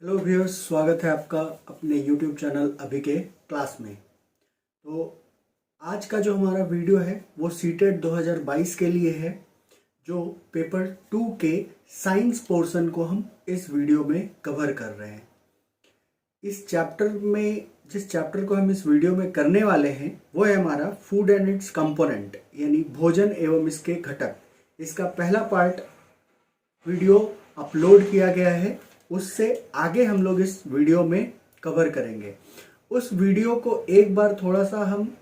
Hello viewers, स्वागत है आपका अपने यूट्यूब चैनल अभी के क्लास में। तो आज का जो हमारा वीडियो है वो सीटेट 2022 के लिए है, जो पेपर 2 के साइंस पोर्शन को हम इस वीडियो में कवर कर रहे हैं। इस चैप्टर में जिस चैप्टर को हम इस वीडियो में करने वाले हैं वो है हमारा फूड एंड इट्स कंपोनेंट, यानी भोजन एवं इसके घटक। इसका पहला पार्ट वीडियो अपलोड किया गया है, उससे आगे हम लोग इस वीडियो में कवर करेंगे। उस वीडियो को एक बार थोड़ा सा हम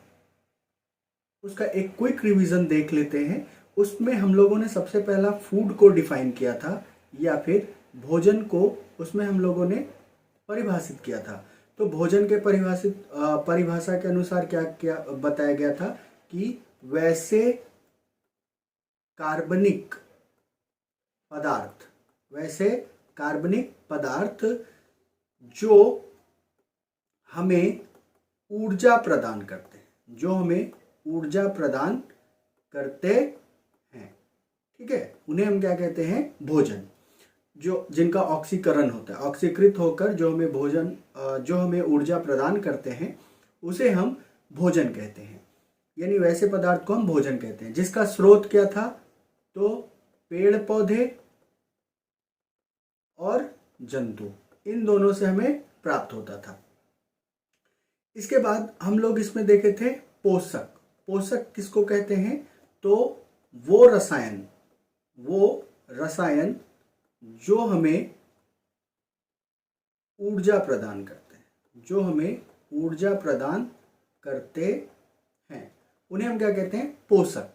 उसका एक क्विक रिवीजन देख लेते हैं। उसमें हम लोगों ने सबसे पहला फूड को डिफाइन किया था, या फिर भोजन को उसमें हम लोगों ने परिभाषित किया था। तो भोजन के परिभाषा के अनुसार क्या क्या बताया गया था कि वैसे कार्बनिक पदार्थ जो हमें ऊर्जा प्रदान करते हैं, ठीक है, उन्हें हम क्या कहते हैं? भोजन। जिनका ऑक्सीकरण होता है, ऑक्सीकृत होकर जो हमें ऊर्जा प्रदान करते हैं उसे हम भोजन कहते हैं। यानी वैसे पदार्थ को हम भोजन कहते हैं, जिसका स्रोत क्या था? तो पेड़ पौधे और जंतु, इन दोनों से हमें प्राप्त होता था। इसके बाद हम लोग इसमें देखे थे पोषक किसको कहते हैं? तो वो रसायन जो हमें ऊर्जा प्रदान करते हैं, उन्हें हम क्या कहते हैं? पोषक।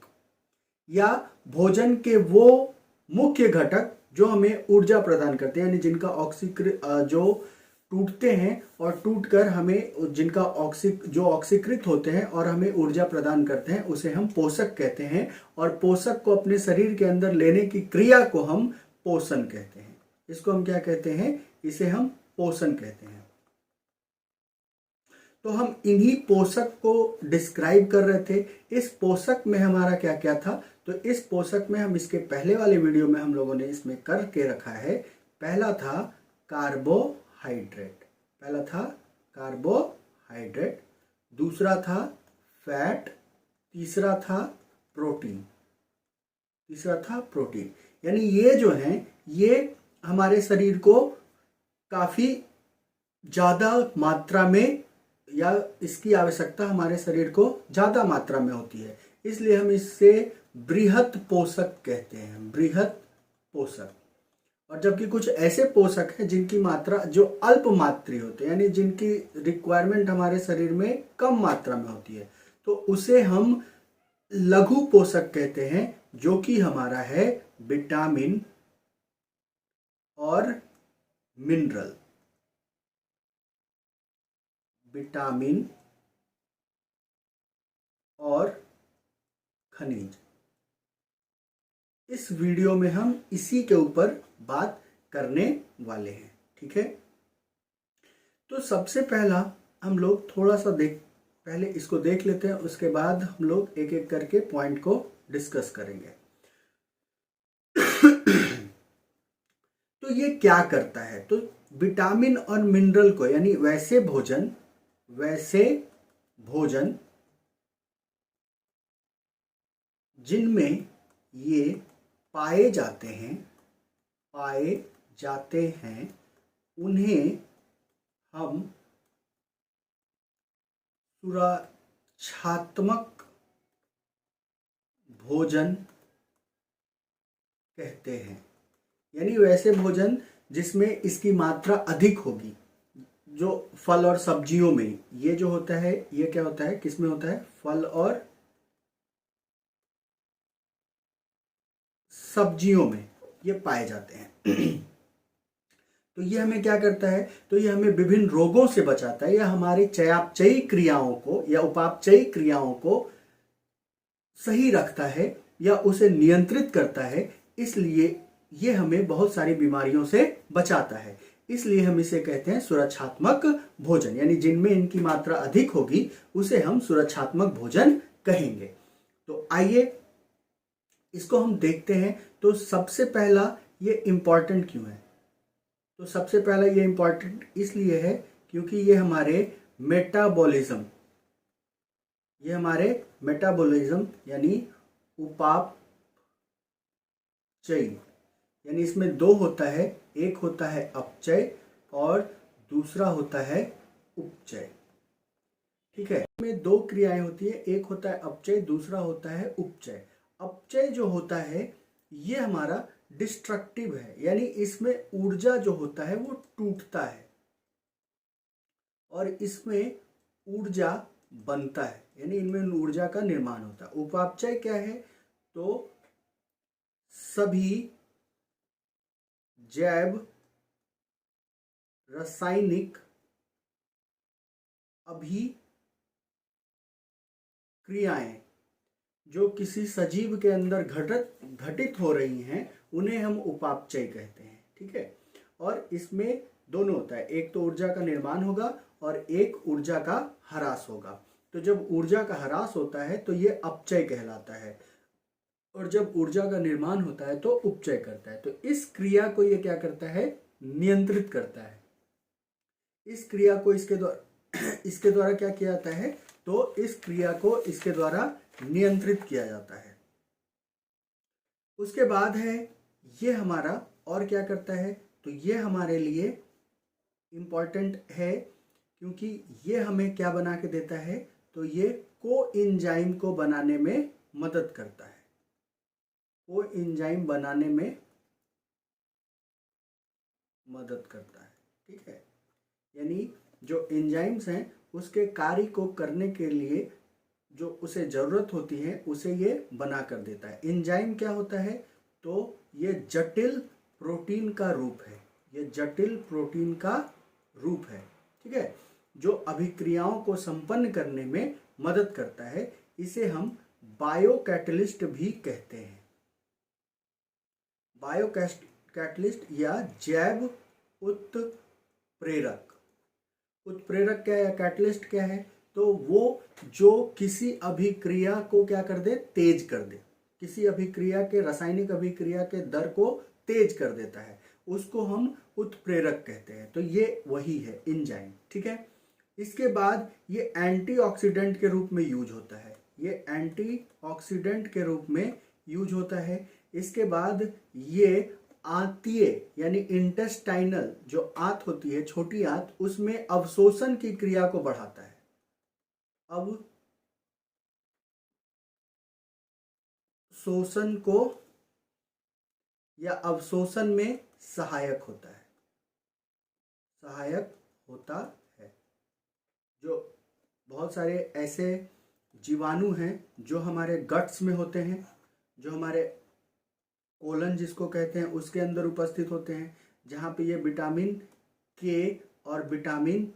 या भोजन के वो मुख्य घटक जो हमें ऊर्जा प्रदान करते हैं, यानी जिनका जो टूटते हैं और टूटकर हमें जिनका ऑक्सीकृत होते हैं और हमें ऊर्जा प्रदान करते हैं, उसे हम पोषक कहते हैं। और पोषक को अपने शरीर के अंदर लेने की क्रिया को हम पोषण कहते हैं। इसको हम क्या कहते हैं? इसे हम पोषण कहते हैं। तो हम इन्हीं पोषक को डिस्क्राइब कर रहे थे। इस पोषक में हमारा क्या क्या था? तो इस पोषक में हम इसके पहले वाले वीडियो में हम लोगों ने इसमें करके रखा है। पहला था कार्बोहाइड्रेट, दूसरा था फैट, तीसरा था प्रोटीन। यानी ये जो हैं, ये हमारे शरीर को काफी ज्यादा मात्रा में, या इसकी आवश्यकता हमारे शरीर को ज्यादा मात्रा में होती है, इसलिए हम इससे बृहत पोषक कहते हैं। और जबकि कुछ ऐसे पोषक हैं जिनकी मात्रा जो अल्प मात्री होते हैं, यानी जिनकी रिक्वायरमेंट हमारे शरीर में कम मात्रा में होती है, तो उसे हम लघु पोषक कहते हैं, जो कि हमारा है विटामिन और मिनरल। विटामिन और खनिज। इस वीडियो में हम इसी के ऊपर बात करने वाले हैं, ठीक है। तो सबसे पहला हम लोग थोड़ा सा पहले इसको देख लेते हैं, उसके बाद हम लोग एक एक करके पॉइंट को डिस्कस करेंगे। तो ये क्या करता है? तो विटामिन और मिनरल को, यानी वैसे भोजन जिनमें ये पाए जाते हैं, उन्हें हम सुरक्षात्मक भोजन कहते हैं। यानी वैसे भोजन जिसमें इसकी मात्रा अधिक होगी। जो फल और सब्जियों में ये जो होता है, ये क्या होता है? किसमें होता है? फल और सब्जियों में ये पाए जाते हैं। तो ये हमें क्या करता है? तो ये हमें विभिन्न रोगों से बचाता है, या हमारी चयापचयी क्रियाओं को या उपापचयी क्रियाओं को सही रखता है, या उसे नियंत्रित करता है। इसलिए ये हमें बहुत सारी बीमारियों से बचाता है। इसलिए हम इसे कहते हैं सुरक्षात्मक भोजन, यानी जिनमें इनकी मात्रा अधिक होगी उसे हम सुरक्षात्मक भोजन कहेंगे। तो आइए इसको हम देखते हैं। तो सबसे पहला, ये इंपॉर्टेंट क्यों है? तो सबसे पहला ये इम्पॉर्टेंट इसलिए है क्योंकि ये हमारे मेटाबॉलिज्म यानी उपापचय, यानी इसमें दो होता है, एक होता है अपचय और दूसरा होता है उपचय। ठीक है, इसमें दो क्रियाएं होती है, एक होता है अपचय, दूसरा होता है उपचय। अपचय जो होता है ये हमारा डिस्ट्रक्टिव है, यानी इसमें ऊर्जा जो होता है वो टूटता है और इसमें ऊर्जा बनता है, यानी इनमें ऊर्जा का निर्माण होता है। उपापचय क्या है? तो सभी जैव रासायनिक अभिक्रियाएं जो किसी सजीव के अंदर घटित हो रही हैं उन्हें हम उपापचय कहते हैं। ठीक है, और इसमें दोनों होता है, एक तो ऊर्जा का निर्माण होगा और एक ऊर्जा का ह्रास होगा। तो जब ऊर्जा का ह्रास होता है तो ये अपचय कहलाता है और जब ऊर्जा का निर्माण होता है तो उपचय करता है। तो इस क्रिया को ये क्या करता है? नियंत्रित करता है। इस क्रिया को इसके द्वारा क्या किया जाता है? तो इस क्रिया को इसके द्वारा नियंत्रित किया जाता है। उसके बाद है ये हमारा और क्या करता है? तो ये हमारे लिए इम्पॉर्टेंट है क्योंकि ये हमें क्या बना के देता है? तो ये कोएंजाइम को बनाने में मदद करता है, कोएंजाइम बनाने में मदद करता है। ठीक है, यानी जो एंजाइम्स हैं उसके कार्य को करने के लिए जो उसे जरूरत होती है उसे ये बना कर देता है। एंजाइम क्या होता है? तो ये जटिल प्रोटीन का रूप है, ये जटिल प्रोटीन का रूप है। ठीक है, जो अभिक्रियाओं को संपन्न करने में मदद करता है। इसे हम बायोकैटलिस्ट भी कहते हैं। बायोकैटलिस्ट या जैव उत्प्रेरक। उत्प्रेरक क्या है? कैटलिस्ट क्या है? तो वो जो किसी अभिक्रिया को क्या कर दे? तेज कर दे, किसी अभिक्रिया के रासायनिक अभिक्रिया के दर को तेज कर देता है, उसको हम उत्प्रेरक कहते हैं। तो ये वही है एंजाइम। ठीक है, इसके बाद ये एंटीऑक्सीडेंट के रूप में यूज होता है, ये एंटीऑक्सीडेंट के रूप में यूज होता है। इसके बाद ये आंतीय यानी इंटेस्टाइनल जो आंत होती है, छोटी आंत, उसमें अवशोषण की क्रिया को बढ़ाता है, अवशोषण को या अवशोषण में सहायक होता है, जो बहुत सारे ऐसे जीवाणु हैं जो हमारे गट्स में होते हैं, जो हमारे कोलन जिसको कहते हैं उसके अंदर उपस्थित होते हैं, जहाँ पे ये विटामिन के और विटामिन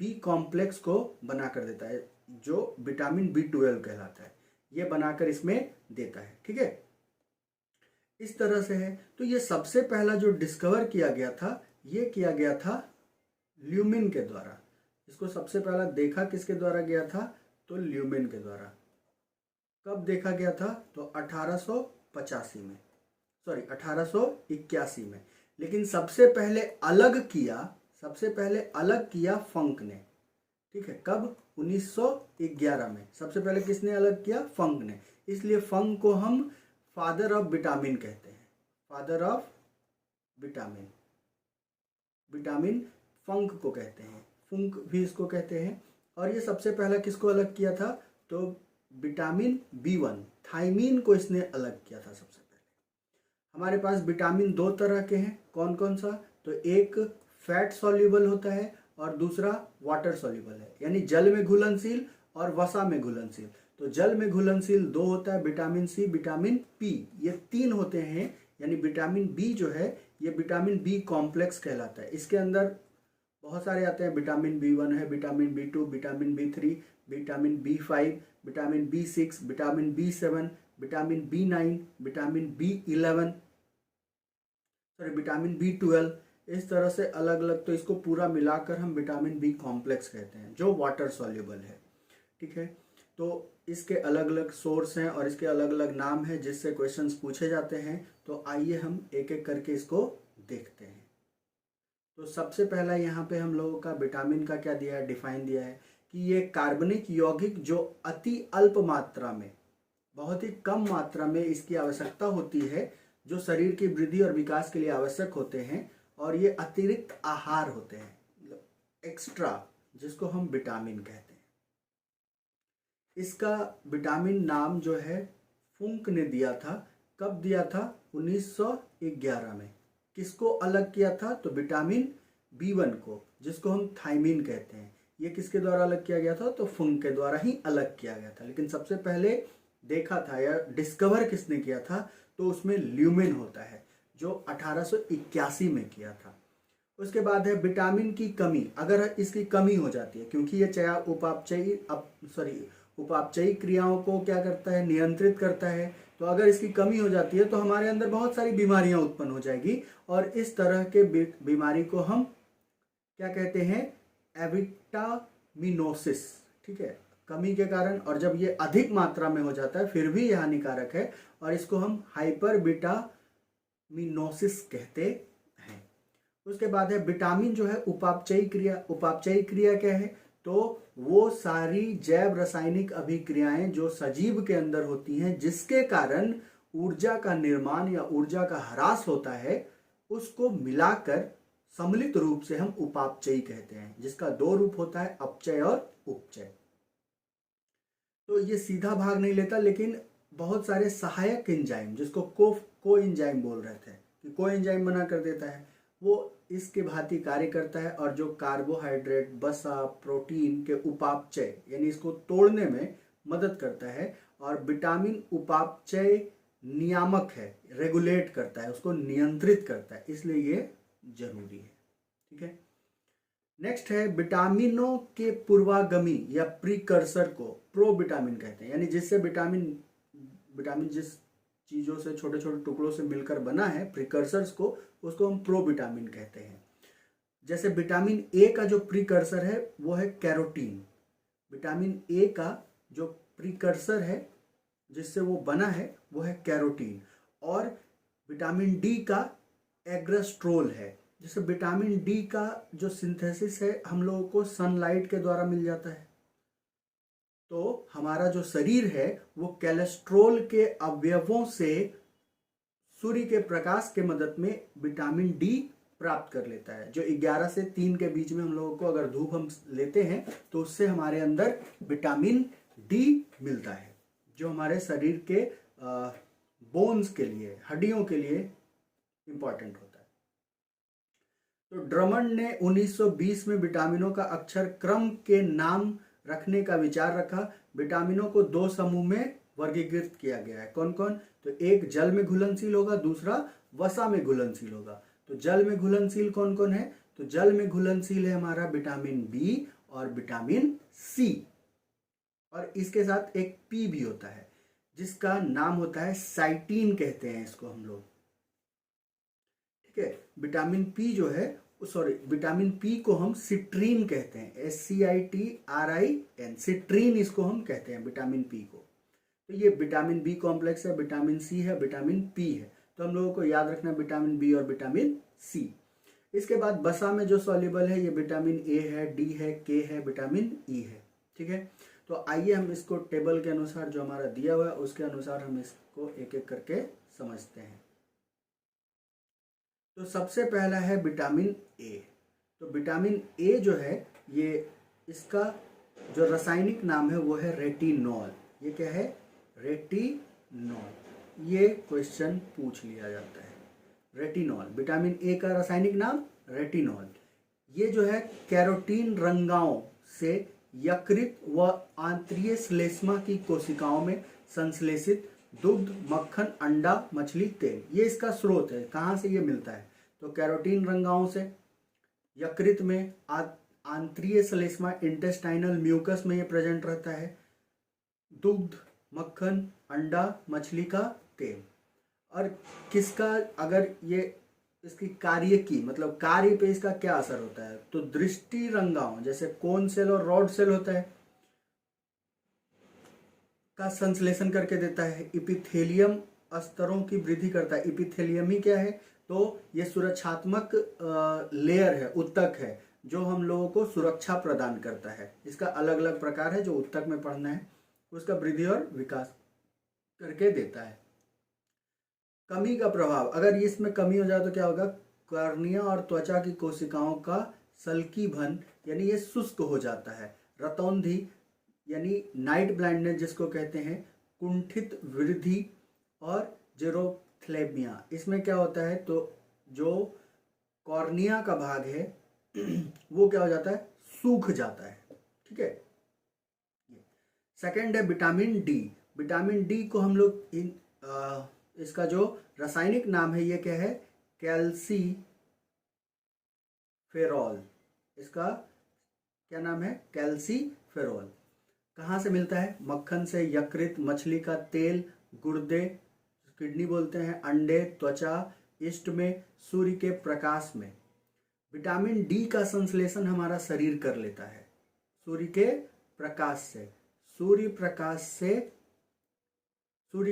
बी कॉम्प्लेक्स को बना कर देता है, जो विटामिन B12 कहलाता है, ये बनाकर इसमें देता है। ठीक है, इस तरह से है। तो ये सबसे पहला जो डिस्कवर किया गया था, ये किया गया था ल्यूमिन के द्वारा। इसको सबसे पहला देखा किसके द्वारा गया था? तो ल्यूमिन के द्वारा। कब देखा गया था? तो 1885 में, सॉरी 1881 में। लेकिन सबसे पहले अलग किया फंक ने। ठीक है, कब? 1911 में। सबसे पहले किसने अलग किया? फंक ने। इसलिए फंक को हम फादर ऑफ विटामिन कहते हैं, फादर ऑफ विटामिन। विटामिन फंक को कहते हैं, फंक भी इसको कहते हैं। और ये सबसे पहला किसको अलग किया था? तो विटामिन B1 थायमीन को इसने अलग किया था सबसे पहले। हमारे पास विटामिन दो तरह के हैं, कौन कौन सा? तो एक फैट सॉल्युबल होता है और दूसरा वाटर सॉल्युबल है, यानी जल में घुलनशील और वसा में घुलनशील। तो जल में घुलनशील दो होता है, विटामिन सी, विटामिन पी, ये तीन होते हैं। यानी विटामिन बी जो है ये विटामिन बी कॉम्प्लेक्स कहलाता है। इसके अंदर बहुत सारे आते हैं, विटामिन B1 है, vitamin B2, vitamin B3, vitamin B5, vitamin B6, vitamin B7, vitamin B9, vitamin B11, sorry vitamin B12। इस तरह से अलग अलग, तो इसको पूरा मिलाकर हम विटामिन बी कॉम्प्लेक्स कहते हैं, जो वाटर सॉल्युबल है। ठीक है, तो इसके अलग अलग सोर्स हैं और इसके अलग अलग नाम हैं जिससे क्वेश्चंस पूछे जाते हैं। तो आइए हम एक एक करके इसको देखते हैं। तो सबसे पहला यहाँ पे हम लोगों का विटामिन का क्या दिया है, डिफाइन दिया है कि ये कार्बनिक यौगिक जो अति अल्प मात्रा में, बहुत ही कम मात्रा में इसकी आवश्यकता होती है, जो शरीर की वृद्धि और विकास के लिए आवश्यक होते हैं, और ये अतिरिक्त आहार होते हैं, एक्स्ट्रा, जिसको हम विटामिन कहते हैं। इसका विटामिन नाम जो है फुंक ने दिया था। कब दिया था? 1911 में। किसको अलग किया था? तो विटामिन B1 को, जिसको हम थायमीन कहते हैं, ये किसके द्वारा अलग किया गया था? तो फुंक के द्वारा ही अलग किया गया था। लेकिन सबसे पहले देखा था या डिस्कवर किसने किया था? तो उसमें ल्यूमेन होता है, जो 1881 में किया था। उसके बाद है विटामिन की कमी। अगर इसकी कमी हो जाती है, क्योंकि ये उपापचयी क्रियाओं को क्या करता है? नियंत्रित करता है। तो अगर इसकी कमी हो जाती है तो हमारे अंदर बहुत सारी बीमारियां उत्पन्न हो जाएगी, और इस तरह के बीमारी को हम क्या कहते हैं? एविटामिनोसिस। ठीक है, कमी के कारण। और जब ये अधिक मात्रा में हो जाता है फिर भी यह हानिकारक है, और इसको हम हाइपर विटामिनोसिस कहते हैं। उसके बाद है विटामिन जो है उपापचयी क्रिया। उपापचयी क्रिया क्या है? तो वो सारी जैव रासायनिक अभिक्रियाएं जो सजीव के अंदर होती हैं, जिसके कारण ऊर्जा का निर्माण या ऊर्जा का ह्रास होता है, उसको मिलाकर सम्मिलित रूप से हम उपापचयी कहते हैं, जिसका दो रूप होता है, अपचय और उपचय। तो ये सीधा भाग नहीं लेता, लेकिन बहुत सारे सहायक एंजाइम, जिसको को एंजाइम बोल रहे थे कि को एंजाइम बना कर देता है, वो इसके भांति कार्य करता है, और जो कार्बोहाइड्रेट, वसा, प्रोटीन के उपापचय यानी इसको तोड़ने में मदद करता है। और विटामिन उपापचय नियामक है, रेगुलेट करता है, उसको नियंत्रित करता है, इसलिए ये जरूरी है। ठीक है, नेक्स्ट है विटामिनों के पूर्वागमी या प्रीकर्सर को प्रोविटामिन कहते हैं। यानी जिससे विटामिन जिस चीजों से, छोटे छोटे टुकड़ों से मिलकर बना है, प्रीकर्सर्स को, उसको हम प्रोविटामिन कहते हैं। जैसे विटामिन ए का जो प्रीकर्सर है वो है कैरोटीन। विटामिन ए का जो प्रीकर्सर है जिससे वो बना है वो है कैरोटीन। और विटामिन डी का एग्रेस्ट्रोल है। जैसे विटामिन डी का जो सिंथेसिस है हम लोगों को सनलाइट के द्वारा मिल जाता है। तो हमारा जो शरीर है वो कोलेस्ट्रॉल के अवयवों से सूर्य के प्रकाश के मदद में विटामिन डी प्राप्त कर लेता है। जो 11 से 3 के बीच में हम लोगों को अगर धूप हम लेते हैं तो उससे हमारे अंदर विटामिन डी मिलता है, जो हमारे शरीर के बोन्स के लिए, हड्डियों के लिए इंपॉर्टेंट होता है। तो ड्रमंड ने 1920 में विटामिनों का अक्षर क्रम के नाम रखने का विचार रखा। विटामिनों को 2 समूह में वर्गीकृत किया गया है। कौन कौन? तो एक जल में घुलनशील होगा, दूसरा वसा में घुलनशील होगा। तो जल में घुलनशील कौन कौन है? तो जल में घुलनशील है हमारा विटामिन बी और विटामिन सी, और इसके साथ एक पी भी होता है, जिसका नाम होता है साइटीन कहते हैं इसको हम लोग। ठीक है, विटामिन पी जो है, विटामिन पी को हम सिट्रीन कहते हैं, SCITRIN, सिट्रीन इसको हम कहते हैं विटामिन पी को। तो ये विटामिन बी कॉम्प्लेक्स है, विटामिन सी है, विटामिन पी है। तो हम लोगों को याद रखना विटामिन बी और विटामिन सी। इसके बाद वसा में जो सॉल्युबल है ये विटामिन ए है, डी है, के है, विटामिन ई है। ठीक है, तो आइए हम इसको टेबल के अनुसार जो हमारा दिया हुआ है उसके अनुसार हम इसको एक एक करके समझते हैं। तो सबसे पहला है विटामिन ए। तो विटामिन ए जो है, ये इसका जो रासायनिक नाम है वो है रेटिनॉल। ये क्या है? रेटिनॉल। ये क्वेश्चन पूछ लिया जाता है। रेटिनॉल, विटामिन ए का रासायनिक नाम रेटिनॉल। ये जो है कैरोटीन रंगाओं से यकृत व आंत्रिय श्लेष्मा की कोशिकाओं में संश्लेषित दुग्ध, मक्खन, अंडा, मछली, तेल, ये इसका स्रोत है। कहाँ से ये मिलता है? तो कैरोटीन रंगाओं से, यकृत में, आंत्रिय श्लेष्मा इंटेस्टाइनल म्यूकस में ये प्रेजेंट रहता है, दुग्ध, मक्खन, अंडा, मछली का तेल। और किसका, अगर ये इसकी कार्य की, मतलब कार्य पे इसका क्या असर होता है? तो दृष्टि रंगाओं जैसे कोन सेल और रॉड सेल होता है का संश्लेषण करके देता है। इपिथेलियम स्तरों की वृद्धि करता है। इपिथेलियम ही क्या है, तो ये सुरक्षात्मक लेयर है, उत्तक है, जो हम लोगों को सुरक्षा प्रदान करता है। इसका अलग अलग प्रकार है, जो उत्तक में पढ़ना है उसका वृद्धि और विकास करके देता है। कमी का प्रभाव, अगर इसमें कमी हो जाए तो क्या होगा, कॉर्निया और त्वचा की कोशिकाओं का सल्कीभन यानी ये शुष्क हो जाता है। रतौंधी यानी नाइट ब्लाइंडनेस जिसको कहते हैं, कुंठित वृद्धि और जेरोफ्लेमिया, इसमें क्या होता है, तो जो कॉर्निया का भाग है वो क्या हो जाता है, सूख जाता है। ठीक है। सेकंड है विटामिन डी। विटामिन डी को हम लोग इसका जो रासायनिक नाम है ये क्या है, कैल्सीफेरॉल। इसका क्या नाम है, कैल्सीफेरॉल। कहाँ से मिलता है, मक्खन से, यकृत, मछली का तेल, गुर्दे, किडनी बोलते हैं, अंडे, त्वचा, इष्ट में, सूर्य के प्रकाश में। विटामिन डी का संश्लेषण हमारा शरीर कर लेता है सूर्य के प्रकाश से। सूर्य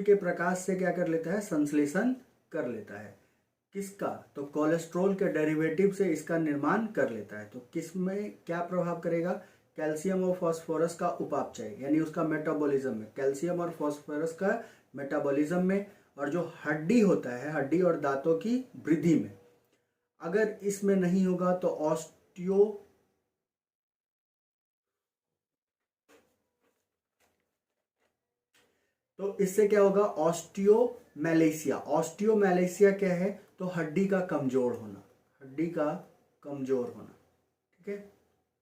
के प्रकाश से क्या कर लेता है, संश्लेषण कर लेता है। किसका, तो कोलेस्ट्रॉल के डेरिवेटिव से इसका निर्माण कर लेता है। तो किस में क्या प्रभाव करेगा, कैल्शियम और फास्फोरस का उपापचय यानी उसका मेटाबॉलिज्म में, कैल्शियम और फास्फोरस का मेटाबॉलिज्म में, और जो हड्डी होता है, हड्डी और दांतों की वृद्धि में। अगर इसमें नहीं होगा तो इससे क्या होगा, ऑस्टियोमैलेशिया। ऑस्टियोमैलेशिया क्या है, तो हड्डी का कमजोर होना, हड्डी का कमजोर होना। ठीक है।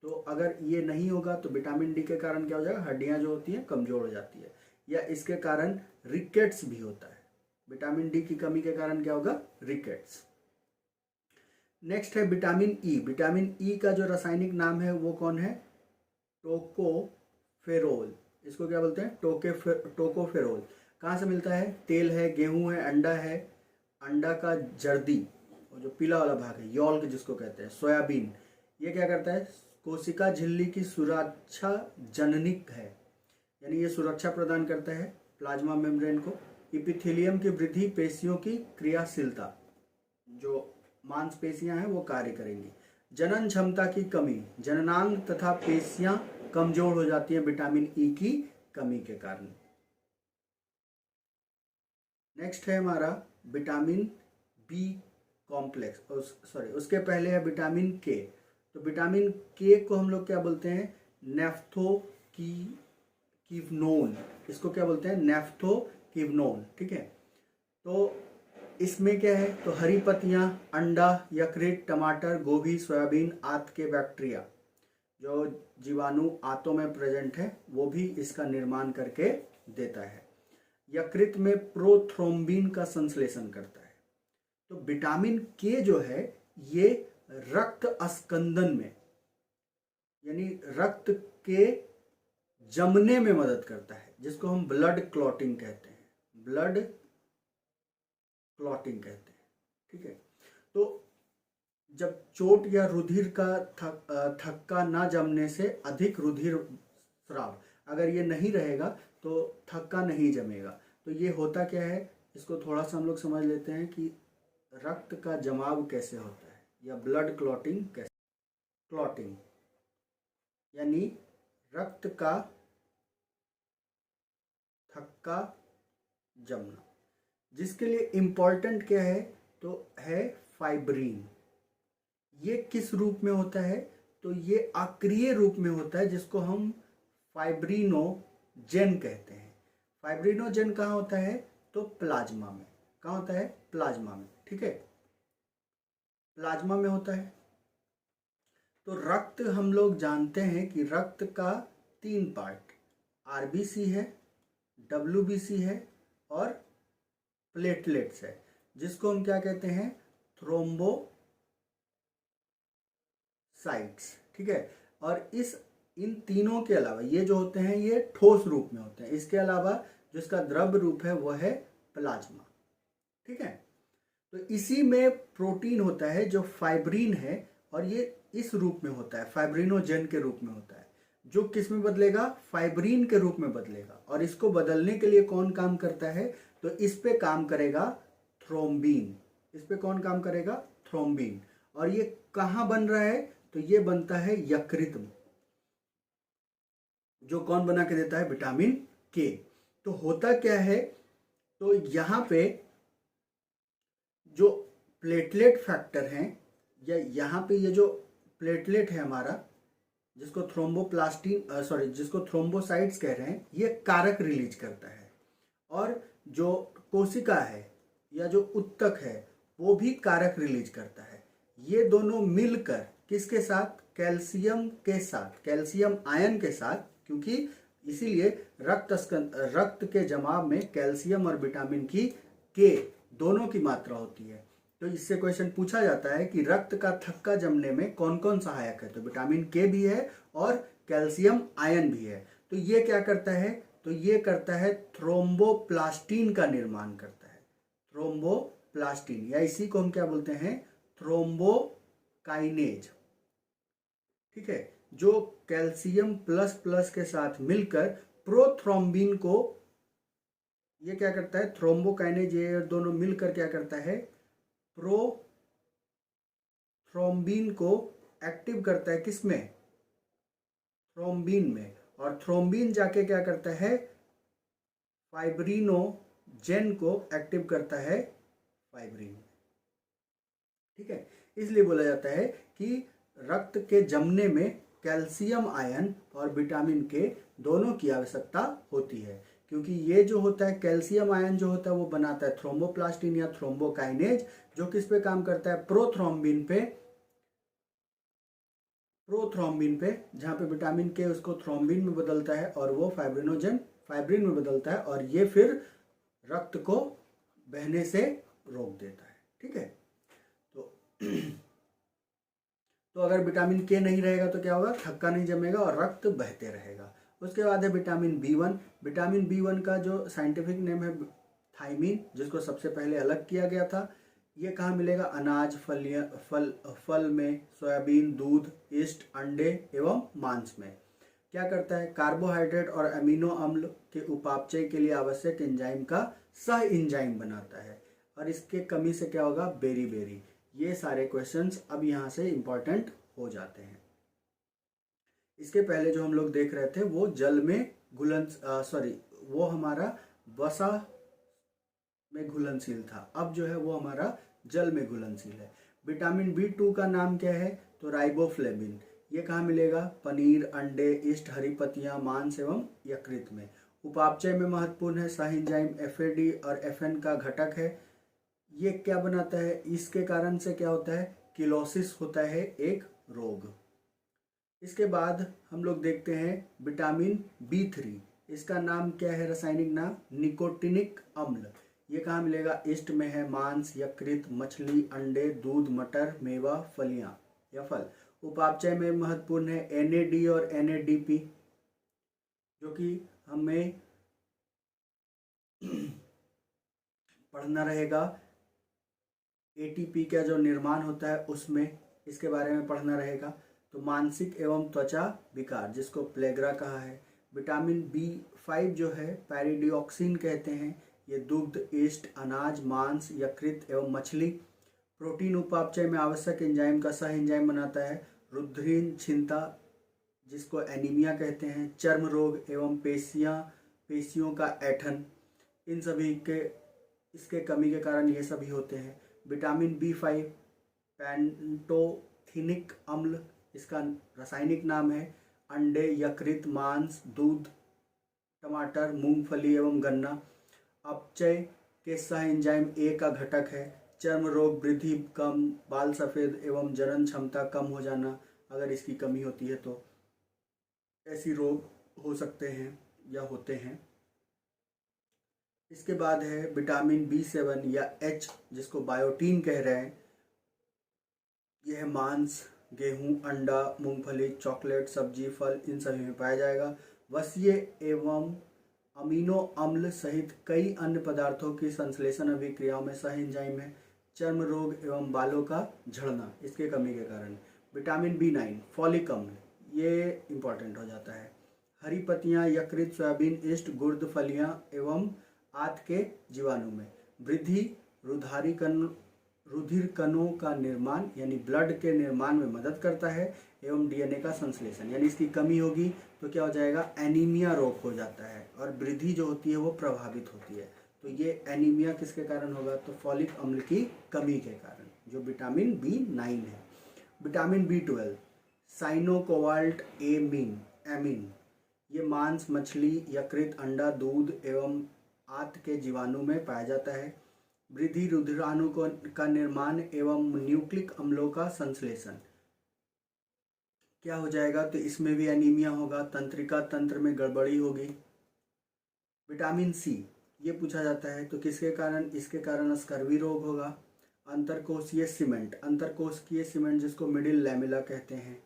तो अगर ये नहीं होगा तो विटामिन डी के कारण क्या हो जाएगा, हड्डियां जो होती हैं कमजोर हो जाती है, या इसके कारण रिकेट्स भी होता है। विटामिन डी की कमी के कारण क्या होगा, रिकेट्स। नेक्स्ट है विटामिन ई। विटामिन ई का जो रासायनिक नाम है वो कौन है, टोकोफेरोल। इसको क्या बोलते हैं, टोकोफेरोल। कहाँ से मिलता है, तेल है, गेहूं है, अंडा है, अंडा का जर्दी और जो पीला वाला भाग है, यॉल्क जिसको कहते हैं, सोयाबीन। ये क्या करता है, कोशिका झिल्ली की सुरक्षा जननिक है, यानी ये सुरक्षा प्रदान करता है प्लाज्मा मेम्ब्रेन को। इपिथेलियम की वृद्धि, पेशियों की क्रियाशीलता, जो मांसपेशियां हैं वो कार्य करेंगी। जनन क्षमता की कमी, जननांग तथा पेशियां कमजोर हो जाती हैं विटामिन ई की कमी के कारण। नेक्स्ट है हमारा विटामिन बी कॉम्प्लेक्स, उसके पहले है विटामिन के। तो विटामिन के को हम लोग क्या बोलते हैं, नेफ्थोकिवनोन। इसको क्या बोलते हैं, नेफ्थोकिवनोन। ठीक है। तो इसमें क्या है, तो हरी पत्तियां, अंडा, यकृत, टमाटर, गोभी, सोयाबीन आदि के बैक्टीरिया, जो जीवाणु आंतों में प्रेजेंट है, वो भी इसका निर्माण करके देता है। यकृत में प्रोथ्रोम्बिन का संश्लेषण करता है। तो विटामिन के जो है ये रक्त अस्कंदन में यानी रक्त के जमने में मदद करता है, जिसको हम ब्लड क्लॉटिंग कहते हैं, ब्लड क्लॉटिंग कहते हैं। ठीक है। तो जब चोट या रुधिर का थक्का ना जमने से अधिक रुधिर स्राव, अगर ये नहीं रहेगा तो थक्का नहीं जमेगा। तो ये होता क्या है, इसको थोड़ा सा हम लोग समझ लेते हैं कि रक्त का जमाव कैसे होता है या ब्लड क्लॉटिंग कैसे। क्लॉटिंग यानी रक्त का थक्का जमना, जिसके लिए इम्पॉर्टेंट क्या है, तो है फाइब्रिन। ये किस रूप में होता है, तो ये अक्रिय रूप में होता है, जिसको हम फाइब्रिनोजेन कहते हैं। फाइब्रिनोजेन कहाँ होता है, तो प्लाज्मा में। कहाँ होता है, प्लाज्मा में। ठीक है, प्लाज्मा में होता है। तो रक्त हम लोग जानते हैं कि रक्त का 3 पार्ट, आरबीसी है, डब्ल्यूबीसी है और प्लेटलेट्स है, जिसको हम क्या कहते हैं, थ्रोम्बोसाइट्स। ठीक है। और इन तीनों के अलावा ये जो होते हैं ये ठोस रूप में होते हैं, इसके अलावा जो इसका द्रव रूप है वो है प्लाज्मा। ठीक है। तो इसी में प्रोटीन होता है जो फाइब्रिन है, और ये इस रूप में होता है, फाइब्रिनोजेन के रूप में होता है, जो किस में बदलेगा, फाइब्रिन के रूप में बदलेगा। और इसको बदलने के लिए कौन काम करता है, तो इस पे काम करेगा थ्रोम्बिन। इस पे कौन काम करेगा? थ्रोम्बिन। और ये कहाँ बन रहा है? तो ये बनता है यकृत में, जो कौन बना के देता है? विटामिन के। तो होता क्या है, तो यहाँ पे जो प्लेटलेट फैक्टर हैं, या यहाँ पे ये जो प्लेटलेट है हमारा, जिसको जिसको थ्रोम्बोसाइट्स कह रहे हैं, ये कारक रिलीज करता है। और जो कोशिका है या जो उत्तक है वो भी कारक रिलीज करता है। ये दोनों मिलकर किसके साथ? कैल्शियम के साथ, कैल्शियम आयन के साथ, क्योंकि इसीलिए रक्त के जमाव में कैल्शियम और विटामिन के दोनों की मात्रा होती है। तो इससे क्वेश्चन पूछा जाता है कि रक्त का थक्का जमने में कौन कौन सहायक है? तो विटामिन के भी है और कैल्शियम आयन भी है। तो ये क्या करता है? तो ये करता है थ्रोम्बोप्लास्टिन का निर्माण करता है। थ्रोम्बोप्लास्टिन, या इसी को हम क्या बोलते हैं? थ्रोम्बोकाइनेज। ठीक है, जो कैल्शियम प्लस प्लस के साथ मिलकर प्रोथ्रोम्बिन को, ये क्या करता है? थ्रोम्बोकाइनेज, ये दोनों मिलकर क्या करता है? प्रोथ्रोम्बिन को एक्टिव करता है। किसमें? थ्रोम्बिन में। और थ्रोम्बिन जाके क्या करता है? फाइब्रिनोजेन को एक्टिव करता है फाइब्रिन। ठीक है, इसलिए बोला जाता है कि रक्त के जमने में कैल्शियम आयन और विटामिन के दोनों की आवश्यकता होती है, क्योंकि ये जो होता है कैल्शियम आयन जो होता है वो बनाता है थ्रोम्बोप्लास्टिन या थ्रोम्बोकाइनेज, जो किस पे काम करता है? प्रोथ्रोम्बिन पे। प्रोथ्रोम्बिन पे, जहाँ पे विटामिन के उसको थ्रोम्बिन में बदलता है और वो फाइब्रिनोजन फाइब्रिन में बदलता है, और ये फिर रक्त को बहने से रोक देता है। ठीक है, तो अगर विटामिन के नहीं रहेगा तो क्या होगा? थक्का नहीं जमेगा और रक्त बहते रहेगा। उसके बाद है विटामिन बी1। विटामिन बी1 का जो साइंटिफिक नेम है थाइमिन, जिसको सबसे पहले अलग किया गया था। ये कहाँ मिलेगा? अनाज, फल में, सोयाबीन, दूध, ईस्ट, अंडे एवं मांस में। क्या करता है? कार्बोहाइड्रेट और अमीनो अम्ल के उपापचय के लिए आवश्यक एंजाइम का सह एंजाइम बनाता है। और इसके कमी से क्या होगा? बेरी। ये सारे क्वेश्चंस अब यहाँ से इंपॉर्टेंट हो जाते हैं। इसके पहले जो हम लोग देख रहे थे वो जल में वो हमारा वसा में घुलनशील था। अब जो है वो हमारा जल में घुलनशील है। विटामिन बी2 का नाम क्या है? तो राइबोफ्लेविन। ये कहाँ मिलेगा? पनीर, अंडे, ईस्ट, हरी पत्तियां, मांस एवं यकृत में। उपापचय में महत्वपूर्ण है। सह एंजाइम एफएडी और एफएन का घटक है। ये क्या बनाता है? इसके कारण से क्या होता है? किलोसिस होता है, एक रोग। इसके बाद हम लोग देखते हैं विटामिन बी3। इसका नाम क्या है? रासायनिक नाम निकोटिनिक अम्ल। ये कहाँ मिलेगा? ईस्ट में है, मांस, यकृत, मछली, अंडे, दूध, मटर, मेवा, फलियां या फल। उपापचय में महत्वपूर्ण है एनएडी और एनएडीपी, जो कि हमें पढ़ना रहेगा। एटीपी का जो निर्माण होता है उसमें, इसके बारे में पढ़ना रहेगा। तो मानसिक एवं त्वचा विकार, जिसको प्लेग्रा कहा है। विटामिन बी5 जो है पैरिडिऑक्सिन कहते हैं। ये दुग्ध, ईस्ट, अनाज, मांस, यकृत एवं मछली। प्रोटीन उपापचय में आवश्यक एंजाइम का सह एंजाइम बनाता है। रुधिर क्षीणता, जिसको एनीमिया कहते हैं। चर्म रोग एवं पेशियों का ऐठन, इन सभी के इसके कमी के कारण ये सभी होते हैं। विटामिन बी5 पैंटोथिनिक अम्ल, इसका रासायनिक नाम है अंडे, यकृत, मांस, दूध, टमाटर, मूंगफली एवं गन्ना। अपचय के सह एंजाइम ए का घटक है। चर्म रोग, वृद्धि कम, बाल सफ़ेद एवं जनन क्षमता कम हो जाना, अगर इसकी कमी होती है तो ऐसी रोग हो सकते हैं या होते हैं। इसके बाद है विटामिन बी7 या एच, जिसको बायोटीन कह रहे हैं। यह है मांस, गेहूं, अंडा, मूंगफली, चॉकलेट, सब्जी, फल, इन सभी में पाया जाएगा। वसीय एवं अमीनो अम्ल सहित कई अन्य पदार्थों की संश्लेषण अभिक्रियाओं में सह एंजाइम है। चर्म रोग एवं बालों का झड़ना, इसके कमी के कारण। विटामिन बी9 फॉलिक अम्ल, ये इंपॉर्टेंट हो जाता है। हरी पत्तियां, यकृत, सोयाबीन, ईस्ट, गुर्द, फलियां एवं आंत के जीवाणु में। वृद्धि रुधिर कणों का निर्माण यानी ब्लड के निर्माण में मदद करता है एवं डीएनए का संश्लेषण, यानी इसकी कमी होगी तो क्या हो जाएगा, एनीमिया रोग हो जाता है और वृद्धि जो होती है वो प्रभावित होती है। तो ये एनीमिया किसके कारण होगा, तो फॉलिक अम्ल की कमी के कारण, जो विटामिन B9 है। विटामिन B12 साइनोकोबाल्ट एमीन, ये मांस, मछली, यकृत, अंडा, दूध एवं आंत के जीवाणु में पाया जाता है। वृद्धि रुधिराणु का निर्माण एवं न्यूक्लिक अम्लों का संश्लेषण, क्या हो जाएगा, तो इसमें भी एनीमिया होगा, तंत्रिका तंत्र में गड़बड़ी होगी। विटामिन C ये पूछा जाता है, तो किसके कारण, इसके कारण स्कर्वी रोग होगा। अंतरकोशीय सीमेंट जिसको मिडिल लैमेला कहते हैं,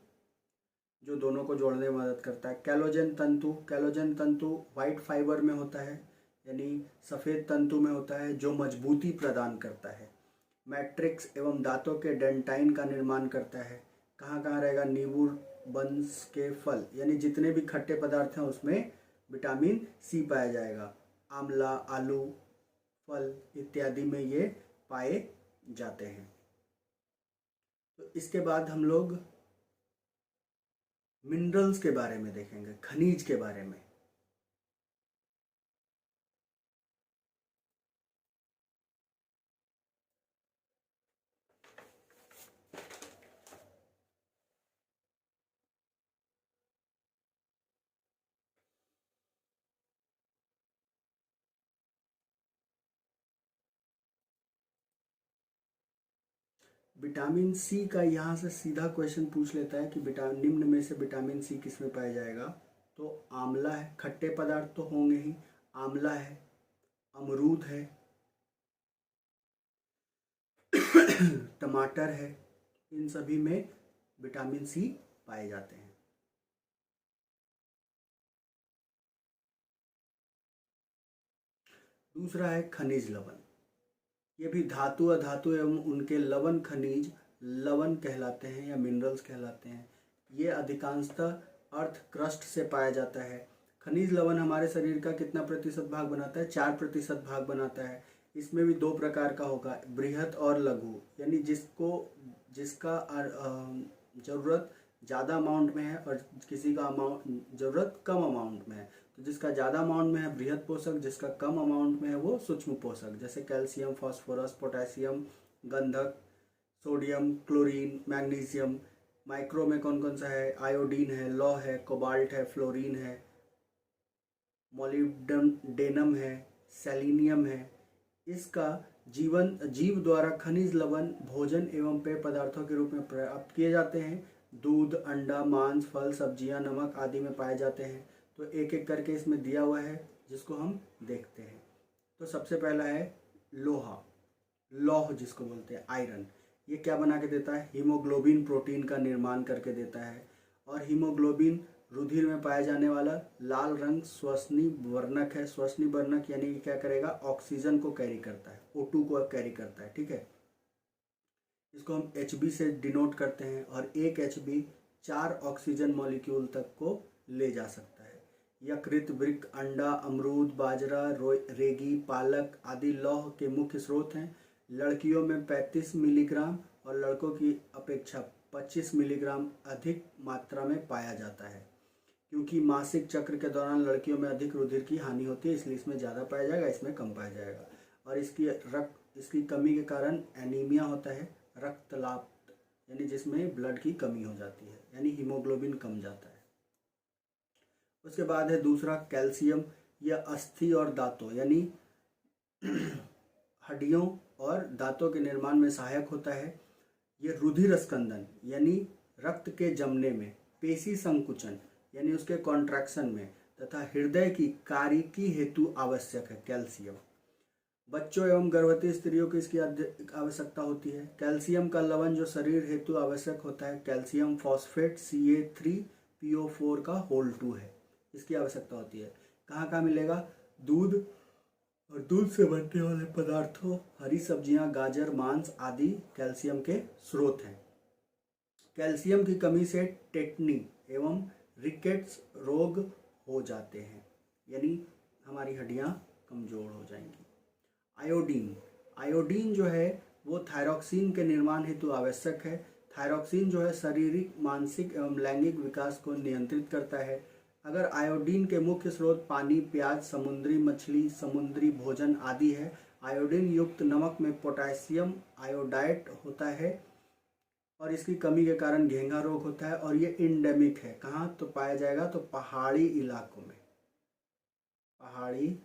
जो दोनों को जोड़ने में मदद करता है। कैलोजन तंतु व्हाइट फाइबर में होता है, यानी सफ़ेद तंतु में होता है, जो मजबूती प्रदान करता है। मैट्रिक्स एवं दांतों के डेंटाइन का निर्माण करता है। कहाँ कहाँ रहेगा, नींबू वंश के फल, यानी जितने भी खट्टे पदार्थ हैं उसमें विटामिन C पाया जाएगा। आंवला, आलू, फल इत्यादि में ये पाए जाते हैं। तो इसके बाद हम लोग मिनरल्स के बारे में देखेंगे, खनिज के बारे में। विटामिन C का यहाँ से सीधा क्वेश्चन पूछ लेता है कि निम्न में से विटामिन C किस में पाया जाएगा, तो आंवला है, खट्टे पदार्थ तो होंगे ही, आंवला है, अमरूद है, टमाटर है, इन सभी में विटामिन C पाए जाते हैं। दूसरा है खनिज लवण, ये भी धातु अधातु एवं उनके लवण खनिज लवण कहलाते हैं या मिनरल्स कहलाते हैं। ये अधिकांशतः अर्थ क्रस्ट से पाया जाता है। खनिज लवण हमारे शरीर का कितना प्रतिशत भाग बनाता है, 4% भाग बनाता है। इसमें भी 2 प्रकार का होगा, बृहत और लघु, यानी जिसका ज़रूरत ज़्यादा अमाउंट में है और किसी का ज़रूरत कम अमाउंट में है। तो जिसका ज़्यादा अमाउंट में है बृहत पोषक, जिसका कम अमाउंट में है वो सूक्ष्म पोषक, जैसे कैल्शियम, फास्फोरस, पोटेशियम, गंधक, सोडियम, क्लोरीन, मैग्नीशियम। माइक्रो में कौन कौन सा है, आयोडीन है, लौह है, कोबाल्ट है, फ्लोरीन है, मोलिब्डेनम है, सेलेनियम है। इसका जीव द्वारा खनिज लवण भोजन एवं पेय पदार्थों के रूप में प्राप्त किए जाते हैं। दूध, अंडा, मांस, फल, सब्जियां, नमक आदि में पाए जाते हैं। तो एक एक करके इसमें दिया हुआ है जिसको हम देखते हैं। तो सबसे पहला है लौह जिसको बोलते हैं आयरन। ये क्या बना के देता है, हीमोग्लोबिन प्रोटीन का निर्माण करके देता है। और हीमोग्लोबिन रुधिर में पाया जाने वाला लाल रंग श्वसनीय वर्णक है। श्वसनीय वर्णक यानी कि क्या करेगा, ऑक्सीजन को कैरी करता है, O2 को कैरी करता है, ठीक है। इसको हम Hb से डिनोट करते हैं और एक Hb 4 ऑक्सीजन मॉलिक्यूल तक को ले जा सकता है। यकृत, वृक्क, अंडा, अमरूद, बाजरा, रेगी, पालक आदि लौह के मुख्य स्रोत हैं। लड़कियों में 35 मिलीग्राम और लड़कों की अपेक्षा 25 मिलीग्राम अधिक मात्रा में पाया जाता है। क्योंकि मासिक चक्र के दौरान लड़कियों में अधिक रुधिर की हानि होती है, इसलिए इसमें ज़्यादा पाया जाएगा, इसमें कम पाया जाएगा। और इसकी कमी के कारण एनीमिया होता है, रक्तलाप, यानी जिसमें ब्लड की कमी हो जाती है, यानी हीमोग्लोबिन कम जाता है। उसके बाद है दूसरा कैल्शियम। यह अस्थि और दांतों यानी हड्डियों और दांतों के निर्माण में सहायक होता है। ये रुधिर स्कंदन यानी रक्त के जमने में, पेशी संकुचन यानी उसके कॉन्ट्रैक्शन में तथा हृदय की कार्यकी हेतु आवश्यक है कैल्शियम। बच्चों एवं गर्भवती स्त्रियों को इसकी आवश्यकता होती है। कैल्शियम का लवण जो शरीर हेतु आवश्यक होता है, कैल्शियम फॉस्फेट Ca3PO4 का होल 2 है, इसकी आवश्यकता होती है। कहाँ कहाँ मिलेगा, दूध और दूध से बनने वाले पदार्थों, हरी सब्जियां, गाजर, मांस आदि कैल्शियम के स्रोत हैं। कैल्शियम की कमी से टेटनी एवं रिकेट्स रोग हो जाते हैं, यानी हमारी हड्डियां कमज़ोर हो जाएंगी। आयोडीन, आयोडीन जो है वो थायरॉक्सिन के निर्माण हेतु आवश्यक है। थायरॉक्सिन जो है शारीरिक, मानसिक एवं लैंगिक विकास को नियंत्रित करता है। अगर आयोडीन के मुख्य स्रोत पानी, प्याज, समुद्री मछली, समुद्री भोजन आदि है। आयोडीन युक्त नमक में पोटेशियम आयोडाइड होता है और इसकी कमी के कारण घेंघा रोग होता है और ये इंडेमिक है। कहाँ तो पाया जाएगा? तो पहाड़ी इलाकों में, पहाड़ी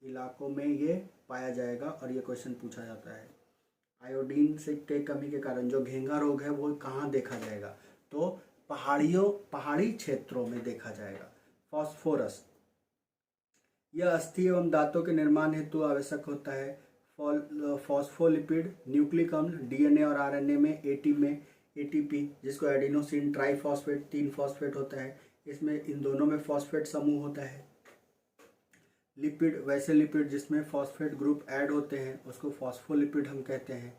इलाकों में ये पाया जाएगा और ये क्वेश्चन पूछा जाता है। आयोडीन से के कमी के कारण जो घेंघा रोग है वो कहाँ देखा जाएगा? तो पहाड़ी क्षेत्रों में देखा जाएगा। फॉस्फोरस, यह अस्थि एवं दांतों के निर्माण हेतु आवश्यक होता है। फॉस्फोलिपिड, न्यूक्लिक अम्ल, डीएनए और आरएनए में एटीपी जिसको एडिनोसिन ट्राइफॉस्फेट 3 फॉस्फेट होता है, इसमें इन दोनों में फॉस्फेट समूह होता है। लिपिड, वैसे लिपिड जिसमें फॉस्फेट ग्रुप ऐड होते हैं उसको फॉस्फोलिपिड हम कहते हैं।